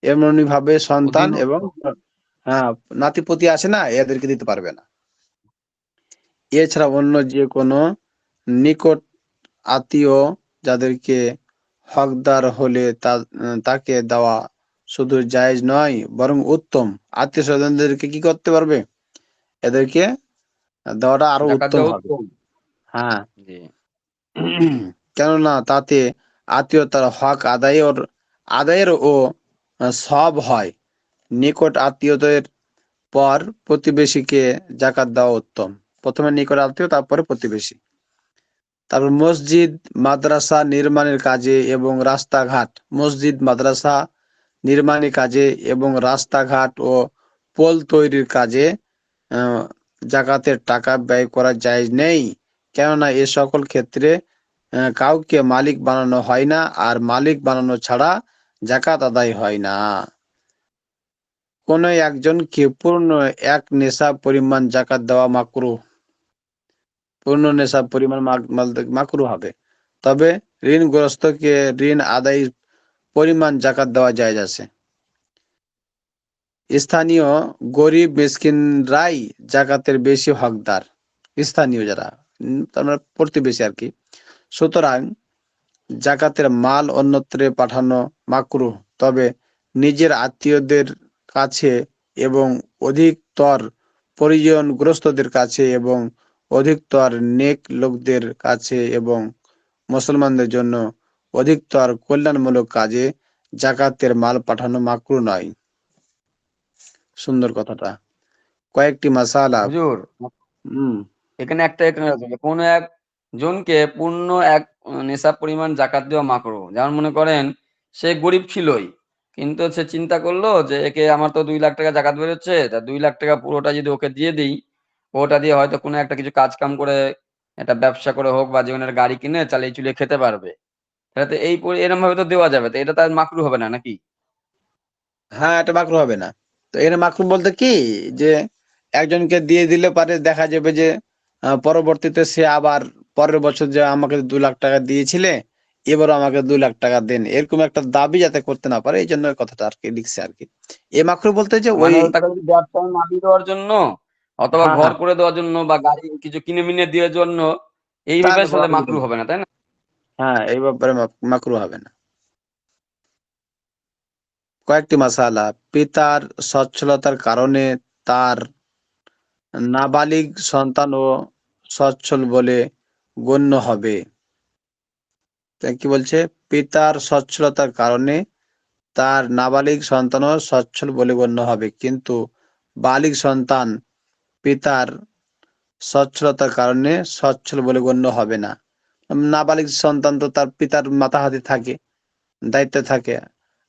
এমনি ভাবে সন্তান এবং, অধীনস্থ। হ্যাঁ, নাতিপতি আসে না, এদেরকে দিতে পারবে না। এছাড়া অন্য যে কোনো নিকট আত্মীয়, যাদেরকে হকদার হলে তাকে দেওয়া শুধু জায়েজ নয় বরং উত্তম। আত্মীয় স্বজনদেরকে কি করতে পারবে? এদেরকে দেওয়াটা আরো জাকাত উত্তম দেওয়া হবে। উত্তম। হ্যাঁ, জি। কেননা তাতে আত্মীয়তার হক আদায়ের ও সব হয়। নিকট আত্মীয়দের পর প্রতিবেশীকে জাকাত দেওয়া উত্তম। প্রথমে নিকট আত্মীয়, তারপরে প্রতিবেশী। তারপর মসজিদ মাদ্রাসা নির্মাণের কাজে এবং রাস্তাঘাট, মসজিদ মাদ্রাসা নির্মাণের কাজে এবং রাস্তাঘাট ও পোল তৈরির কাজে আহ, জাকাতের টাকা ব্যয় করা জায়েজ নেই। কেননা এ সকল ক্ষেত্রে কাউকে মালিক বানানো হয় না, আর মালিক বানানো ছাড়া জাকাত আদায় হয় না। কোন একজনকে পূর্ণ এক নেশাব পরিমাণ জাকাত দেওয়া মাকরুহ, পূর্ণ নেশাব পরিমাণ মাকরুহ হবে। তবে ঋণগ্রস্তকে ঋণ আদায় পরিমাণ জাকাত দেওয়া জায়েজ আছে। স্থানীয় গরিব মিসকিনরাই জাকাতের বেশি হকদার, স্থানীয় যারা, তার মানে প্রতিবেশী আর কি। সুতরাং জাকাতের মাল অন্যত্রে পাঠানো মাকরুহ, তবে নিজের আত্মীয়দের কাছে এবং অধিকতর পরিজনগ্রস্তদের কাছে এবং অধিকতর নেক লোকদের কাছে এবং মুসলমানদের জন্য অধিকতর কল্যাণমূলক কাজে জাকাতের মাল পাঠানো মাকরুহ নয়। সুন্দর কথাটা। কয়েকটি মাসালা। হুজুর হম। এখানে এখানে আছে যে কোনো এক জনকে পূর্ণ এক নেশাব পরিমাণ জাকাত দেওয়া মাকরু। যেমন মনে করেন সে গরিব ছিলই, কিন্তু সে চিন্তা করলো যে একে আমার তো 2 লাখ টাকা জাকাত বেরোচ্ছে, তা 2 লাখ টাকা পুরোটা যদি ওকে দিয়ে দিই, ওটা দিয়ে হয়তো কোনো একটা কিছু কাজ কাম করে, একটা ব্যবসা করে হোক বা জীবনের গাড়ি কিনে চালিয়ে চুলিয়ে খেতে পারবে। তাহলে তো এরকম ভাবে তো দেওয়া যাবে, তো এটা তার মাকরু হবে না নাকি? হ্যাঁ, এটা মাকরু হবে না। তো এর মাকরু বলতে কি, যে একজনকে দিয়ে দিলে পারে দেখা যাবে যে পরবর্তীতে সে আবার পরের বছর যে আমাকে 2 লাখ টাকা দিয়েছিলে, এবারও আমাকে 2 লাখ টাকা দেন, এরকম একটা দাবি যাতে করতে না পারে, এই জন্য এই কথাটা আর কি লিখছে আর কি। এ মাকরু বলতে যে ওই, মানে হলো তাকে যদি ব্যবসায় না দিয়ে দেওয়ার জন্য, অথবা হ্যাঁ ঘর হ্যাঁ, করে দেওয়ার জন্য, বা গাড়ি কিছু কিনে মিনে দেওয়ার জন্য, এইভাবে তাহলে কোনো সাথে অসুবিধা মাকরু নেই। হবে না, তাই না? হ্যাঁ, এই ব্যাপারে মাকরু হবে না। কয়েকটি মাসালা। পিতার সচ্ছলতার কারণে তার নাবালিগ সন্তানও সচ্ছল বলে গণ্য হবে। তাই কি বলছে? পিতার সচ্ছলতার কারণে তার নাবালিগ সন্তানও সচ্ছল বলে গণ্য হবে, কিন্তু বালিগ সন্তান পিতার সচ্ছলতার কারণে সচ্ছল বলে গণ্য হবে না। নাবালিগ সন্তান তো তার পিতার মাথা-হাতে থাকে, দায়িত্বে থাকে।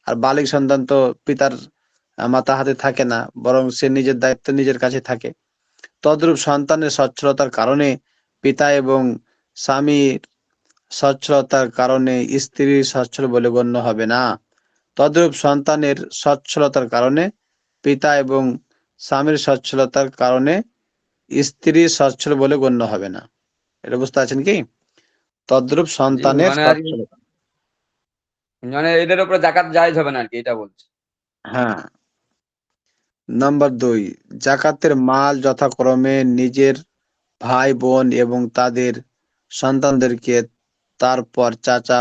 আর বালিগ সন্তান তো পিতার মাথা-হাতে থাকে না, বরং সে নিজের দায়িত্ব নিজের কাছে থাকে। তদ্রূপ সন্তানের সচ্ছলতার কারণে পিতা এবং স্বামীর সচ্ছলতার কারণে স্ত্রী সচ্ছল বলে গণ্য হবে না। তদ্রূপ সন্তানের সচ্ছলতার কারণে পিতা এবং স্বামীর সচ্ছলতার কারণে স্ত্রী সচ্ছল বলে গণ্য হবে না। এটা বুঝতে পারছেন কি? তদ্রূপ জি, সন্তানের মানে আর কি, সচ্ছলতা। মানে এদের উপরে জাকাত জায়েজ হবে না আর কি, এটা বলছে। হ্যাঁ। নাম্বার 2, জাকাতের মাল যথাক্রমে নিজের ভাই বোন এবং তাদের সন্তানদেরকে, তারপর চাচা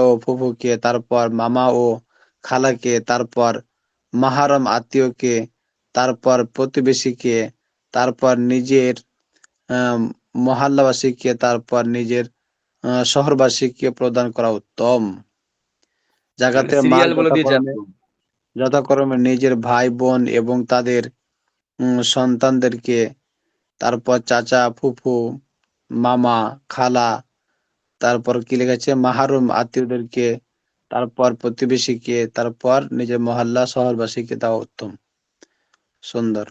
ও ফুফুকে, তারপর মামা ও খালাকে, তারপর মাহারম আত্মীয়কে, তারপর প্রতিবেশীকে, তারপর নিজের আহ, মহল্লাবাসীকে, তারপর নিজের শহরবাসীকে প্রদান করা উত্তম। মানে জাকাতের মাল সিরিয়াল বলে দিয়েছে একদম। যথাক্রমে নিজের ভাই বোন এবং তাদের সন্তানদেরকে, তারপর চাচা, ফুফু, মামা, খালা, তারপর কি লিখেছে মাহারুম আত্মীয়দেরকে, তারপর প্রতিবেশীকে, তারপর নিজের মহল্লা শহরবাসীকে দেওয়া উত্তম। সুন্দর।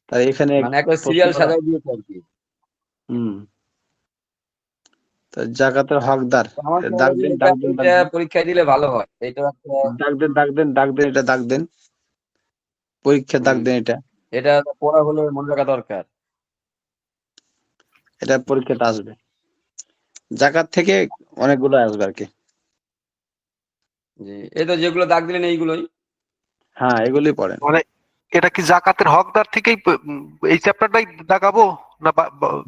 তাই এখানে মানে একটা প্রশ্ন সিরিয়াল করা। সাজাই দিয়েছে আর কি। হুম। তা জাকাতের হকদার। তো আমার ডাক মনে হয় যে দেন, এটা ডাক দেন, এটা ডাক দেন, পরীক্ষায় দিলে ভালো হয়, এটা একটা। ডাক দেন, ডাক দেন, ডাক দেন, এটা ডাক দেন, পরীক্ষা ডাক হুম, দেন এটা। এটা পড়া হলে মনে রাখা দরকার। এটা পরীক্ষাতে আসবে। জাকাত থেকে অনেকগুলো আসবে আর কি। জি, এই তো যেগুলো দাগ দিলেন এইগুলোই। হ্যাঁ, এগুলি পড়েন। মানে এটা কি জাকাতের হকদার থেকেই এই চ্যাপ্টারটাই দেখাবো না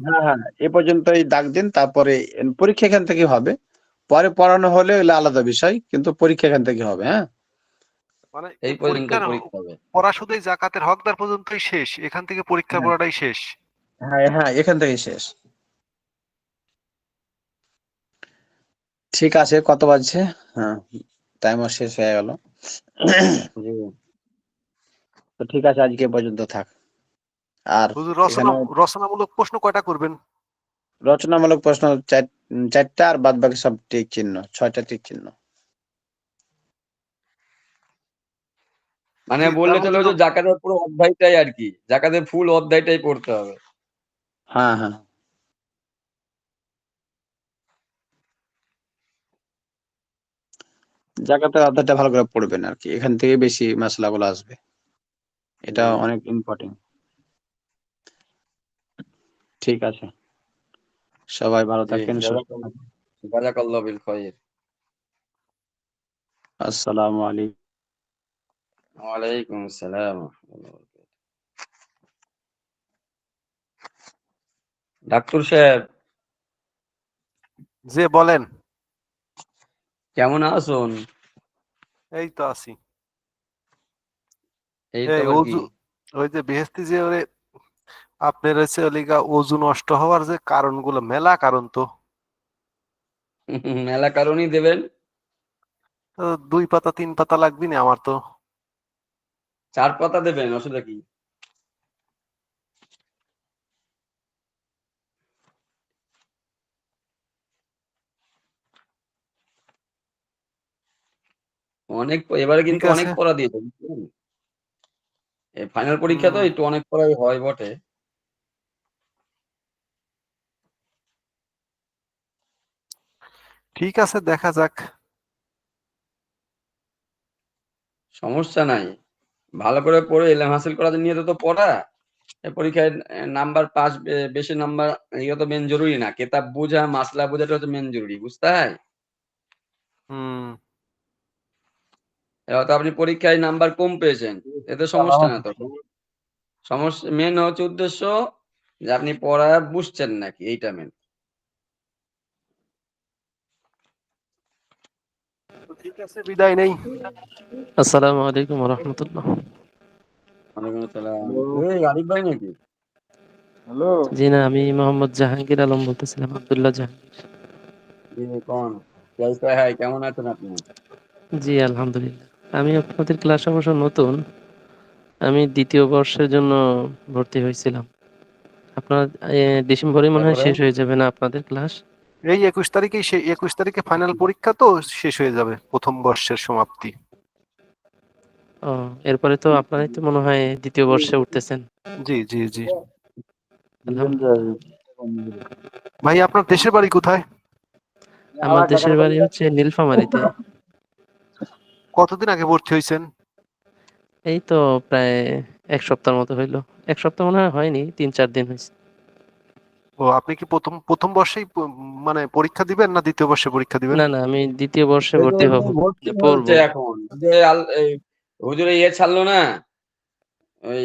হ্যাঁ, হ্যাঁ, এ পর্যন্তই দাগ দিন, তারপরে পরীক্ষা এখান থেকে হবে। পরে পড়ানো হলে এগুলো আলাদা বিষয়, কিন্তু পরীক্ষা এখান থেকে হবে। হ্যাঁ, মানে এই এই পর্যন্তই পরীক্ষার পরীক্ষা হবে। পড়া শুধু এই জাকাতের হকদার পর্যন্তই শেষ, এখান থেকে পরীক্ষার হ্যাঁ, পড়াটাই শেষ? হ্যাঁ, হ্যাঁ, এখান থেকেই শেষ। ঠিক আছে, কত বাজছে? হ্যাঁ, টাইমও শেষ হয়ে গেল। জি, তো ঠিক আছে, আজকে এ পর্যন্ত থাক। আর হুজুর, এখানে রচনামূলক প্রশ্ন কয়টা করবেন? রচনামূলক প্রশ্ন চারটা, আর বাদ বাকি সব টিক চিহ্ন, 6টা টিক চিহ্ন। মানে তার বললে চলে মধ্যে যে জাকাতের পুরো অধ্যায়টাই আর কি, জাকাতের ফুল অধ্যায়টাই পড়তে হবে। হ্যাঁ, হ্যাঁ, জাকাতের অধ্যায়টা ভালো করে পড়বেন আর কি, এখান থেকে বেশি মশলাগুলো আসবে। এটা জি, অনেক ইম্পর্টেন্ট। ঠিক আছে, সবাই ভালো জি, থাকেন, সুস্থ জাযাকাল্লাহ, থাকেন। জাযাকাল্লাহ বিল খাইর। আসসালামু আলাইকুম। ওয়ালাইকুম আসসালাম। ডাক্তার সাহেব, যে বলেন। কেমন আছেন? এই তো আছি। এই তো এই আবার কি? অজু, ওই যে বেহেস্তি যে ওরে আপনার হচ্ছে ওলিগা অজু নষ্ট হওয়ার যে কারণগুলো মেলা কারণ তো। মেলা কারণই দেবেন। তো 2 পাতা 3 পাতা লাগবে না আমার তো। 4 পাতা দেবেন, অসুবিধা কি? এবারে ঠিক কিন্তু অনেক আছে, পড়া দিয়েছে, বুঝলেন? এই ফাইনাল পরীক্ষা তো হুম, একটু অনেক পড়াই হয় বটে। ঠিক আছে, দেখা যাক। সমস্যা নাই। ভালো করে পড়ে এলেম হাসিল করার নিয়ে তো পড়া। এই পরীক্ষায় নাম্বার পাস, বেশি নাম্বার এগুলো তো মেন জরুরি না। কেতাব বোঝা, মাসলা বোঝাটা হচ্ছে মেন জরুরি, বুঝতে হয়? হুম, এবার তো আপনি পরীক্ষায় নাম্বার কম পেয়েছেন, এতে সমস্যা না তো। সমস্যা মেন হচ্ছে উদ্দেশ্য যে আপনি পড়া বুঝছেন নাকি, এইটা মেন। ঠিক আছে, বিদায় নেই। আসসালামু আলাইকুম রহমতুল্লাহ। ওয়ালাইকুম আসসালাম। হ্যালো এই আরিফ ভাই নাকি? হ্যালো জি না, আমি মোহাম্মদ জাহাঙ্গীর আলম বলতেছিলাম, আব্দুল্লাহ জাহাঙ্গীর। জি কোন कैसा है কেমন আছেন আপনি? জি আলহামদুলিল্লাহ। আমি আপনাদের ক্লাস অবশ্য নতুন, আমি দ্বিতীয় বর্ষের জন্য ভর্তি হয়েছিলাম। আপনার ডিসেম্বরে মনে হয় তারপরে শেষ হয়ে যাবে না আপনাদের ক্লাস? এই 21 তারিখে ফাইনাল পরীক্ষা, তো শেষ হয়ে যাবে প্রথম বর্ষের সমাপ্তি। ও, এরপরে তো আপনারাই তো মনে হয় দ্বিতীয় বর্ষে উঠতেছেন। জি জি জি। আলহামদুলিল্লাহ। ভাই, আপনার দেশের বাড়ি কোথায়? আমার দেশের বাড়ি হচ্ছে নীলফামারীতে। কতদিন আগে ভর্তি হয়েছেন? এই তো প্রায় এক সপ্তাহের মতো হইলো। এক সপ্তাহ মনে হয় হয়নি, 3-4 দিন হয়েছে। ও, আপনি কি প্রথম প্রথম বর্ষেই মানে পরীক্ষা দিবেন, না দ্বিতীয় বর্ষে পরীক্ষা দিবেন? না না, আমি দ্বিতীয় বর্ষে এই ভর্তি যে হব, ভর্তি পড়বো। হচ্ছে এখন যে এই হুজুরে ছাড়লো না, ওই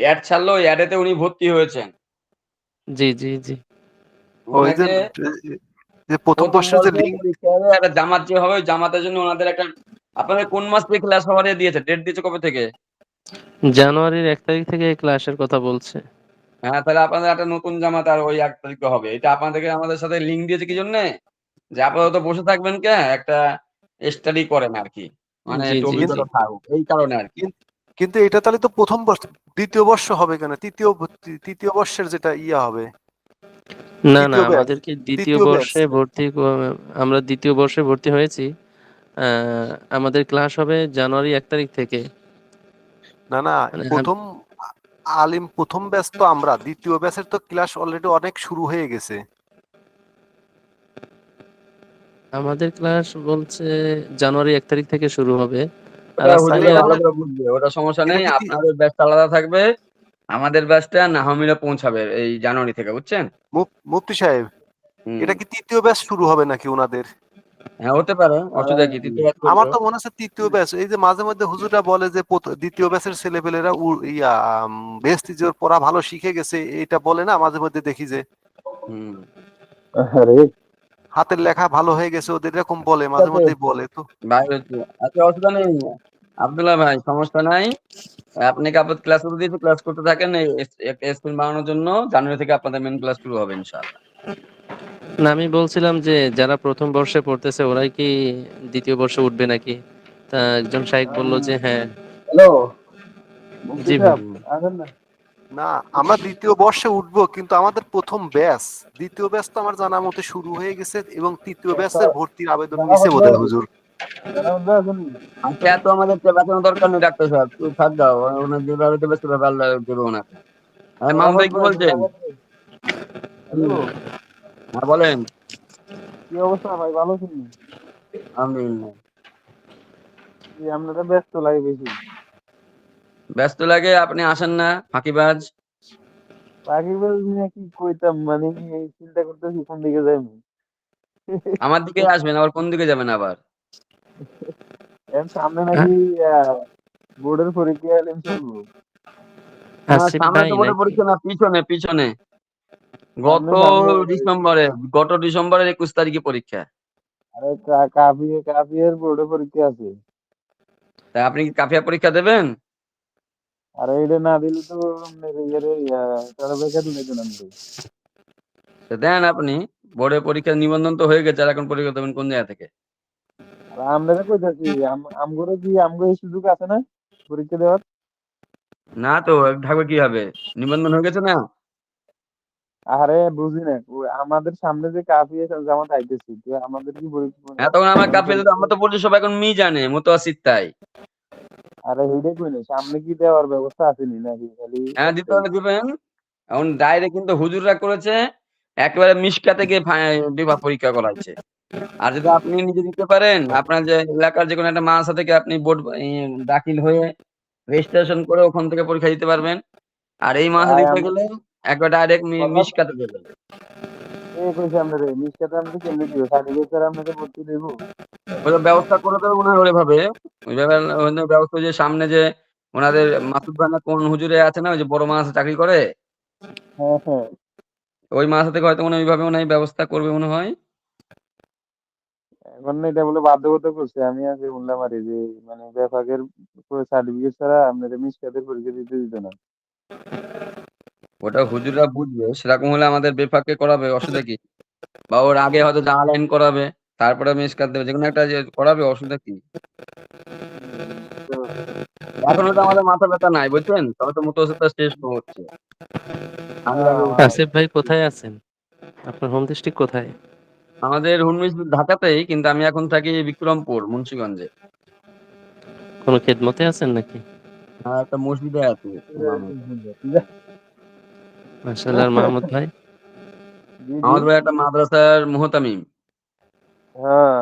অ্যাড ছাড়লো, ওই অ্যাডেতে উনি ভর্তি হয়েছেন। জি জি জি। ওই যে ওনাকে যে প্রথম প্রথম বর্ষের যে বর্ষে লিঙ্ক। পরীক্ষা হবে, একটা জামাত যে হবে ওই জামাতের জন্য ওনাদের একটা, আপনাদের কোন মাস থেকে ক্লাস হওয়ার দিয়েছে, ডেট দিয়েছে কবে থেকে? জানুয়ারির 1 তারিখ থেকে ক্লাসের কথা বলছে। হ্যাঁ, তাহলে আপনাদের একটা নতুন জামাত আর ওই 1 তারিখে হবে। এটা আপনাদেরকে আমাদের সাথে লিঙ্ক দিয়েছে কি জন্যে, যে আপাতত বসে থাকবেন কে, একটা স্টাডি করেন আর কি, মানে জি একটু জি জি। অভিজ্ঞতা থাকুক এই কারণে আর কি। কিন্তু এটা তাহলে তো প্রথম বর্ষ, দ্বিতীয় বর্ষ হবে কেন? তৃতীয় বর্ষের যেটা ইয়া হবে, না না, তৃতীয় ব্যাচ, আমাদেরকে দ্বিতীয় দ্বিতীয় ব্যাচ। বর্ষে আমরা দ্বিতীয় বর্ষে ভর্তি হয়েছি। আমাদের ক্লাস হবে জানুয়ারি 1 তারিখ থেকে। না না, মানে প্রথম আলিম প্রথম ব্যাচ তো আমরা, দ্বিতীয় ব্যাচের তো ক্লাস অলরেডি অনেক শুরু হয়ে গেছে। আমাদের ক্লাস বলছে জানুয়ারি 1 তারিখ থেকে শুরু হবে। আর ওটা আজকে হুজুরা এটা ভালো তাহলে করে বুঝবে, ওটা সমস্যা এটা নেই। কি আপনাদের ব্যাচটা আলাদা থাকবে, আমাদের ব্যাচটা নাহমিরা পৌঁছাবে এই জানুয়ারি থেকে, বুঝছেন? মুফতি সাহেব, হুম। এটা কি তৃতীয় ব্যাচ শুরু হবে নাকি ওনাদের? হ্যাঁ হতে পারে, অসুবিধা কি, তৃতীয় ব্যাচ আমার করবে। তো মনে হচ্ছে তৃতীয় ব্যাচ। এই যে মাঝে মধ্যে হুজুররা বলে যে দ্বিতীয় ব্যাচের ছেলেপেলেরা বেস্তিজোর পড়া ভালো শিখে গেছে, এটা বলে না মাঝে মধ্যে দেখি যে হুম। আরে হাতের লেখা ভালো হয়ে গেছে ওদের, এরকম বলে ঠিক মাঝে আছে, মধ্যেই বলে তো। ভাই হচ্ছে, আচ্ছা অসুবিধা নেই আব্দুল্লাহ ভাই, সমস্যা নাই। আপনি কি আপনার ক্লাস শুরু দিয়েছে, ক্লাস করতে থাকেন, এই একটা স্কুল বানানোর জন্য জানুয়ারি থেকে আপনাদের মেন ক্লাস শুরু হবে ইনশাআল্লাহ। না, আমি বলছিলাম যে যারা প্রথম বর্ষে পড়তেছে ওরাই কি দ্বিতীয় বর্ষে উঠবে নাকি? তা একজন শাইখ বলল যে হ্যাঁ। হ্যালো মুফতি জি ভাই। সাহেব, হুম। আসেন না। না, আমরা দ্বিতীয় বর্ষে উঠবো, কিন্তু আমাদের প্রথম ব্যাচ, দ্বিতীয় ব্যাচ তো আমার জানা মতে শুরু হয়ে গেছে, এবং তৃতীয় ব্যাচের ভর্তির আবেদন নিচে বোধহয় হুজুর। আচ্ছা, এত আমাদের চেপাচানো দরকার নেই ডাক্তার সাহেব, তুই থাক দাও, ওনার যেভাবে দেবে সেভাবে আল্লাহ দেবে ওনাকে। হ্যাঁ মামুন ভাই কি বলছেন? হ্যালো, হ্যাঁ বলেন। কি অবস্থা ভাই, ভালো আছেন? আলহামদুলিল্লাহ। আপনারা ব্যস্ত লাগে বেশি। ব্যস্ত লাগে, আপনি আসেন না, ফাঁকিবাজ। পাখিবাজ নিয়ে কি কইতাম, মানে এই চিন্তা করতেছি কোন দিকে যাইব। আমার দিকে আসবেন, আবার কোন দিকে যাবেন আবার? এর সামনে হ্যাঁ, নাকি বোর্ডের পরীক্ষা এলেন চলবো। আসিফ সামনে ভাই তো বোর্ডের নাকি? পরীক্ষা না, পিছনে পিছনে। গত সামনে সামনে ডিসেম্বরে, গত ডিসেম্বরের 21 তারিখে পরীক্ষা। আরে কাফিয়ের বোর্ডের পরীক্ষা আছে। তা আপনি কি কাফিয়া পরীক্ষা দেবেন? আরে এটা না দিলে তো আপনার তারা বেকার দিলে তো নামবে। তা দেন আপনি, বোর্ডের পরীক্ষার নিবন্ধন তো হয়ে গেছে, আর এখন পরীক্ষা দেবেন কোন জায়গা থেকে? আর আমরা কইতাছি আমগরে কি আমগো এই সুযোগ আছে না পরীক্ষা দেওয়ার? না তো, থাকবে কি হবে, নিবন্ধন হয়ে গেছে না। আরে বুঝি না, আমাদের সামনে যে কাফিয়ে জামাত আইতেছি, তো আমাদের কি হ্যাঁ তখন আমার মানে কাফিয়া দিতে, পরীক্ষা? আমরা তো বলছি সবাই এখন জানে মুতাসিদ তাই। আরে এইটাই কই না, সামনে কি দেওয়ার ব্যবস্থা আছে নি নাকি খালি হ্যাঁ দিতে একটাই? হলে দিবেন। এখন ডাইরেক্ট কিন্তু হুজুররা করেছে, একেবারে মিশকাতে গিয়ে বিভাগ পরীক্ষা করাইছে। আর যদি আপনি নিজে দিতে পারেন, আপনার যে এলাকার যে কোনো একটা মাদ্রাসা থেকে আপনি বোর্ড দাখিল হয়ে রেজিস্ট্রেশন করে ওখান থেকে পরীক্ষা দিতে পারবেন। আর এই মাসে আয় দিতে আমরা গেলে একবার ডাইরেক্ট কথা মিশকাতে দেবেন। কইছে আপনারে মিষ্টাটা আমরা কেমনে দিব, সার্টিফিকেট ছাড়া আপনাকে ভর্তি দেবো? ওইটা ব্যবস্থা করে দেবে মনে হয় ওইভাবে। ওইভাবে ওদের ব্যবস্থা, যে সামনে যে ওনাদের মাসুদ ভাই না কোন হুজুরে আছে না, ওই যে বড় মাদ্রাসায় চাকরি করে, হ্যাঁ হ্যাঁ। ওই মাদ্রাসা থেকে হয়তো মনে হয় ওইভাবে মনে হয় ব্যবস্থা করবে মনে হয়। এখন না এটা বলে বাধ্যগত করছে, আমি আগে শুনলাম আর যে মানে বেফাকের সার্টিফিকেট ছাড়া আপনাদের মিসকাতের পরীক্ষা দিতে দিত না। ওটা হুজুররা বুঝবে, সেরকম হলে আমাদের বেফাকে করাবে, অসুবিধা কি? বা ওর আগে হয়তো জামা লাইন করাবে, তারপরে মিসকাত দেবে, যেকোনো একটা যে করাবে, অসুবিধা কি? তো এখনো তো আমাদের মাথা ব্যথা নাই, বুঝছেন, তবে তো মুতোসিতা শেষ হচ্ছে। আমি আগে আসিফ ভাই কোথায় আছেন? আপনার হোম ডিস্ট্রিক্ট কোথায়? আমাদের হুনমিস ঢাকাতেই, কিন্তু আমি এখন থাকি বিক্রমপুর, মুন্সিগঞ্জে। কোনো খেদমতে আছেন নাকি? একটা মসজিদে আছি ইমামে। মাশাআল্লাহ। আর মাহমুদ ভাই? জি জি, আমাদের ভাই একটা মাদ্রাসার মুহতামিম। হ্যাঁ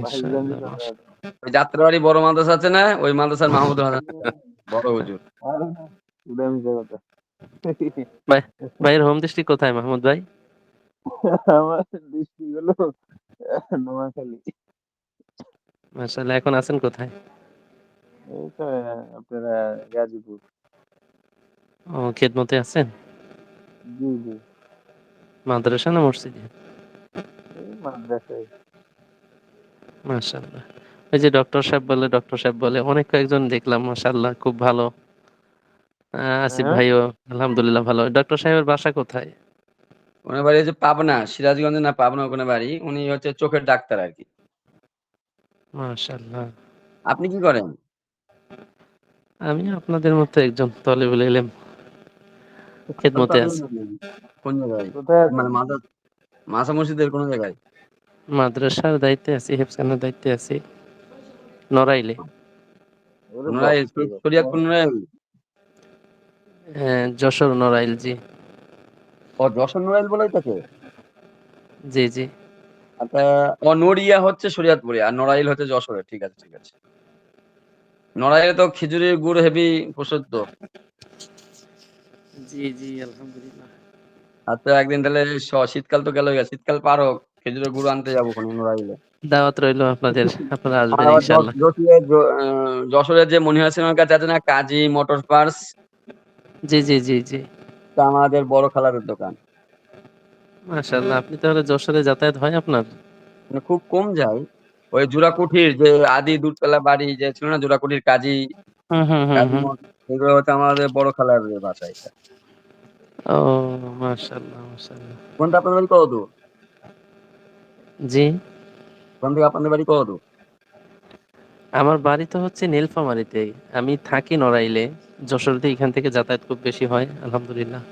ভাইজান মাশাআল্লাহ, কথা। মাশাআল্লাহ। ওই যাত্রাবাড়ি বড় মাদ্রাসা আছে না, ওই মাদ্রাসার মাহমুদ হাসান বড় হুজুর। আরে না, এটা মিশা কথা। ভাই, ভাইয়ের হোম ডিস্ট্রিক্ট কোথায় মাহমুদ ভাই? আমার ডিস্ট্রিক্ট হলো নোয়াখালী। মাশাআল্লাহ। এখন আছেন কোথায়? এই তো আপনারা গাজীপুর। ও, খেদমতে আছেন? জি জি, মাদ্রাসা না মসজিদে? এই মাদ্রাসায়। মাশাআল্লাহ। ওই যে ডক্টর সাহেব বলে অনেক কয়েকজন দেখলাম, মাশাআল্লাহ খুব ভালো। আসিফ হ্যাঁ, ভাইও আলহামদুলিল্লাহ ভালো। ডক্টর সাহেবের বাসা কোথায়? ওনার বাড়ি হচ্ছে পাবনা, সিরাজগঞ্জে না পাবনা, ওখানে বাড়ি। উনি হচ্ছে চোখের ডাক্তার আর কি। মাশাআল্লাহ। আপনি কি করেন? আমি আপনাদের মতো একজন তলেবুল ইলম, আপনার খেদমতে তালিম আছি। নাকি? কোন জায়গায়? কোথায় আছেন? মানে মাসা মসজিদের কোন জায়গায়? মাদ্রাসার দায়িত্বে আছি, হেফখানার দায়িত্বে আছি নড়াইলে। ওরে নড়াইল, বাপরে বাপ। শরিয়াতপুর নড়াইল। যশোর নড়াইল, জি। ও, যশোর নড়াইল বলেই থাকে। জি জি। আচ্ছা। ও, নড়িয়া হচ্ছে শরিয়াতপুরে, আর নড়াইল হচ্ছে যশোরে। ঠিক আছে, ঠিক আছে। নড়াইলে তো খিচুড়ির গুড় হেভি প্রসিদ্ধ। জি জি, আলহামদুলিল্লাহ। আচ্ছা, একদিন তাহলে শীতকাল তো গেল, শীতকাল পার হোক, খেজুরের গুড় আনতে যাবো ওখানে নড়াইলে। দাওয়াত রইলো আপনাদের, আপনারা আমার আসবেন আবার ইনশাআল্লাহ। যশোরের যে মনিহার সিনেমার কাছে আছে না, কাজী মোটর পার্স, জি জি জি জি। তা আমাদের বড় খালার দোকান। মাশাআল্লাহ, আপনি তাহলে যশোরে যাতায়াত হয় আপনার? মানে খুব কম যাই। ওই জুরাকুঠির যে আদি দুধতলা বাড়ি যে ছিল না, জুরাকুঠির কাজী, হুম হুম হুম কাজী হুম। এগুলো হচ্ছে আমাদের বড় খালার বাসা এটা। ও, মাশাআল্লাহ মাশাআল্লাহ। কোনটা আপনাদের বাড়ি কত দূর? জি, কোন থেকে আপনাদের বাড়ি কত দূর? আমার বাড়ি তো হচ্ছে নীলফামারীতে। আমি থাকি নড়াইলে। যশোরতে এখান থেকে যাতায়াত খুব বেশি হয় আলহামদুলিল্লাহ।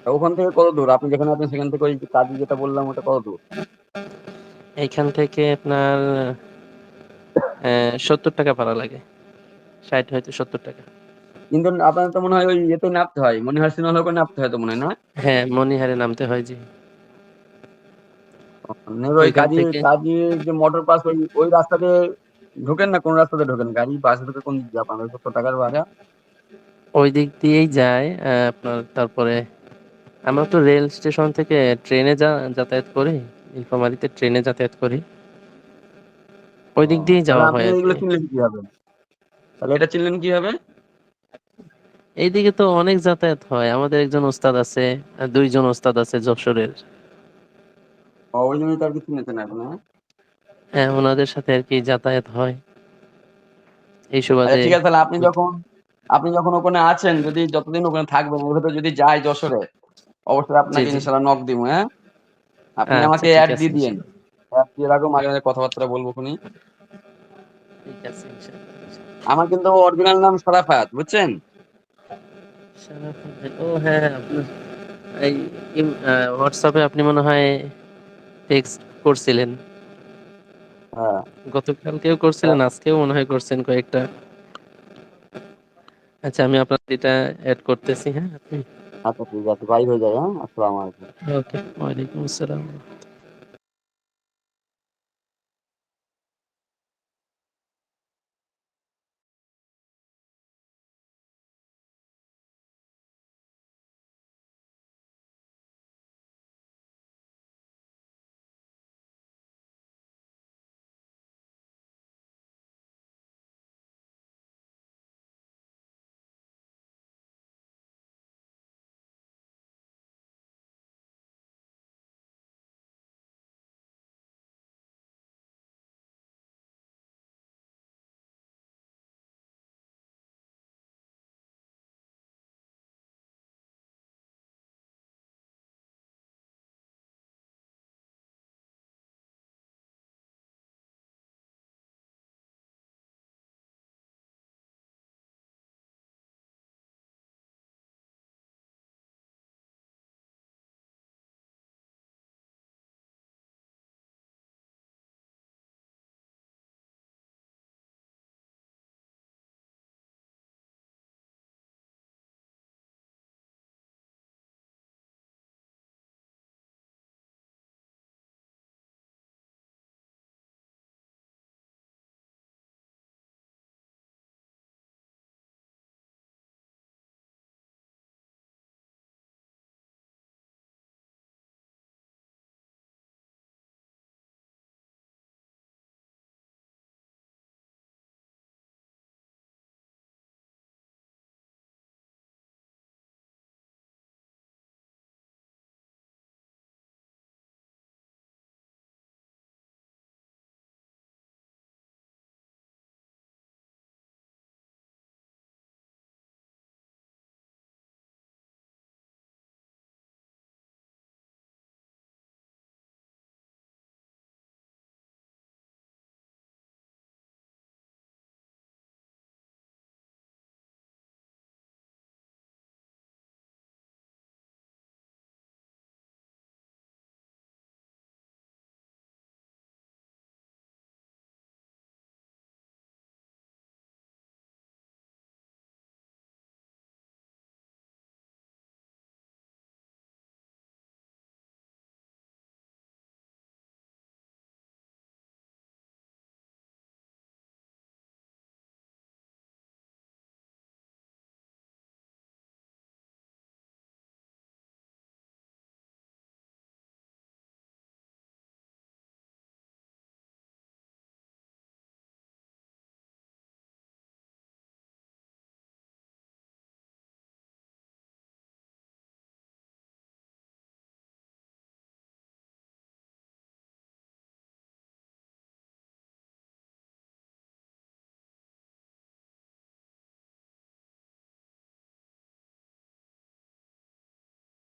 তা ওখান থেকে কত দূর? আপনি যেখানে আছেন সেখান থেকে ওই যে কাজী যেটা বললাম, ওটা কত দূর? এইখান থেকে আপনার 70 টাকা ভাড়া লাগে। 60 হয়তো 70 টাকা। কিন্তু আপনাদের তো মনে হয় ওই ইয়েতে নামতে হয়, মনিহার সিনেমা হলে নামতে হয় তো মনে হয় না? হ্যাঁ, মনিহারে নামতে হয়, জি। নেবে ওই ওইখান কাজী, থেকে কাজীর যে মোটর পাস, ওই ওই রাস্তাতে ঢোকেন না? কোন রাস্তাতে ঢোকেন? গাড়ি বাসে ঢোকে কোন দিক দিয়ে? আপনার 70 টাকার ভাড়া। ওই দিক দিয়েই যায়। আপনার তারপরে আমরা তো রেল স্টেশন থেকে ট্রেনে যাতায়াত করি। নীলফামারীতে ট্রেনে যাতায়াত করি। ওই ও, দিক দিয়েই তাহলে যাওয়া আপনি হয় আর এগুলো কি। চিনলেন কিভাবে? তাহলে এটা চিনলেন কিভাবে? এইদিকে তো অনেক যাতায়াত হয়। আমাদের একজন ওস্তাদ আছে, 2 জন ওস্তাদ আছে যশোরের। ওই জন্যই তো আর কি চিনেছেন এখন, হ্যাঁ? হ্যাঁ, ওনাদের সাথে আর কি যাতায়াত হয় এই আচ্ছা, সুবাদে। ঠিক আছে। তাহলে আপনি যখন ওখানে আছেন, যদি যতদিন ওখানে থাকবেন, ওর ভেতর যদি যাই যশোরে, অবশ্যই জি আপনাকে জি। ইনশাল্লাহ নক দিব, হ্যাঁ? আপনি আচ্ছা, আমাকে ঠিক অ্যাড আছে দিয়ে দিয়েন। ইনশাআল্লাহ। অ্যাড দিয়ে রাখো, মাঝে মাঝে কথাবার্তা বলবো খুনি। ঠিক আছে ইনশাআল্লাহ, ইনশাআল্লাহ। আমার কিন্তু অরিজিনাল নাম শরাফাত, বুঝছেন? সারাফ ভাই, ও হ্যাঁ হ্যাঁ, আপনার এই হোয়াটসঅ্যাপে আপনি মনে হয় টেক্সট করছিলেন। হ্যাঁ। গতকালকেও করছিলেন, আজকেও মনে হয় করছেন কয়েকটা। আচ্ছা, আমি আপনার এটা অ্যাড করতেছি, হ্যাঁ আপনি। আচ্ছা, ঠিক আছে, বাই হয়ে যায়, হ্যাঁ। আসসালামু আলাইকুম। ওকে, ওয়ালাইকুম আসসালাম।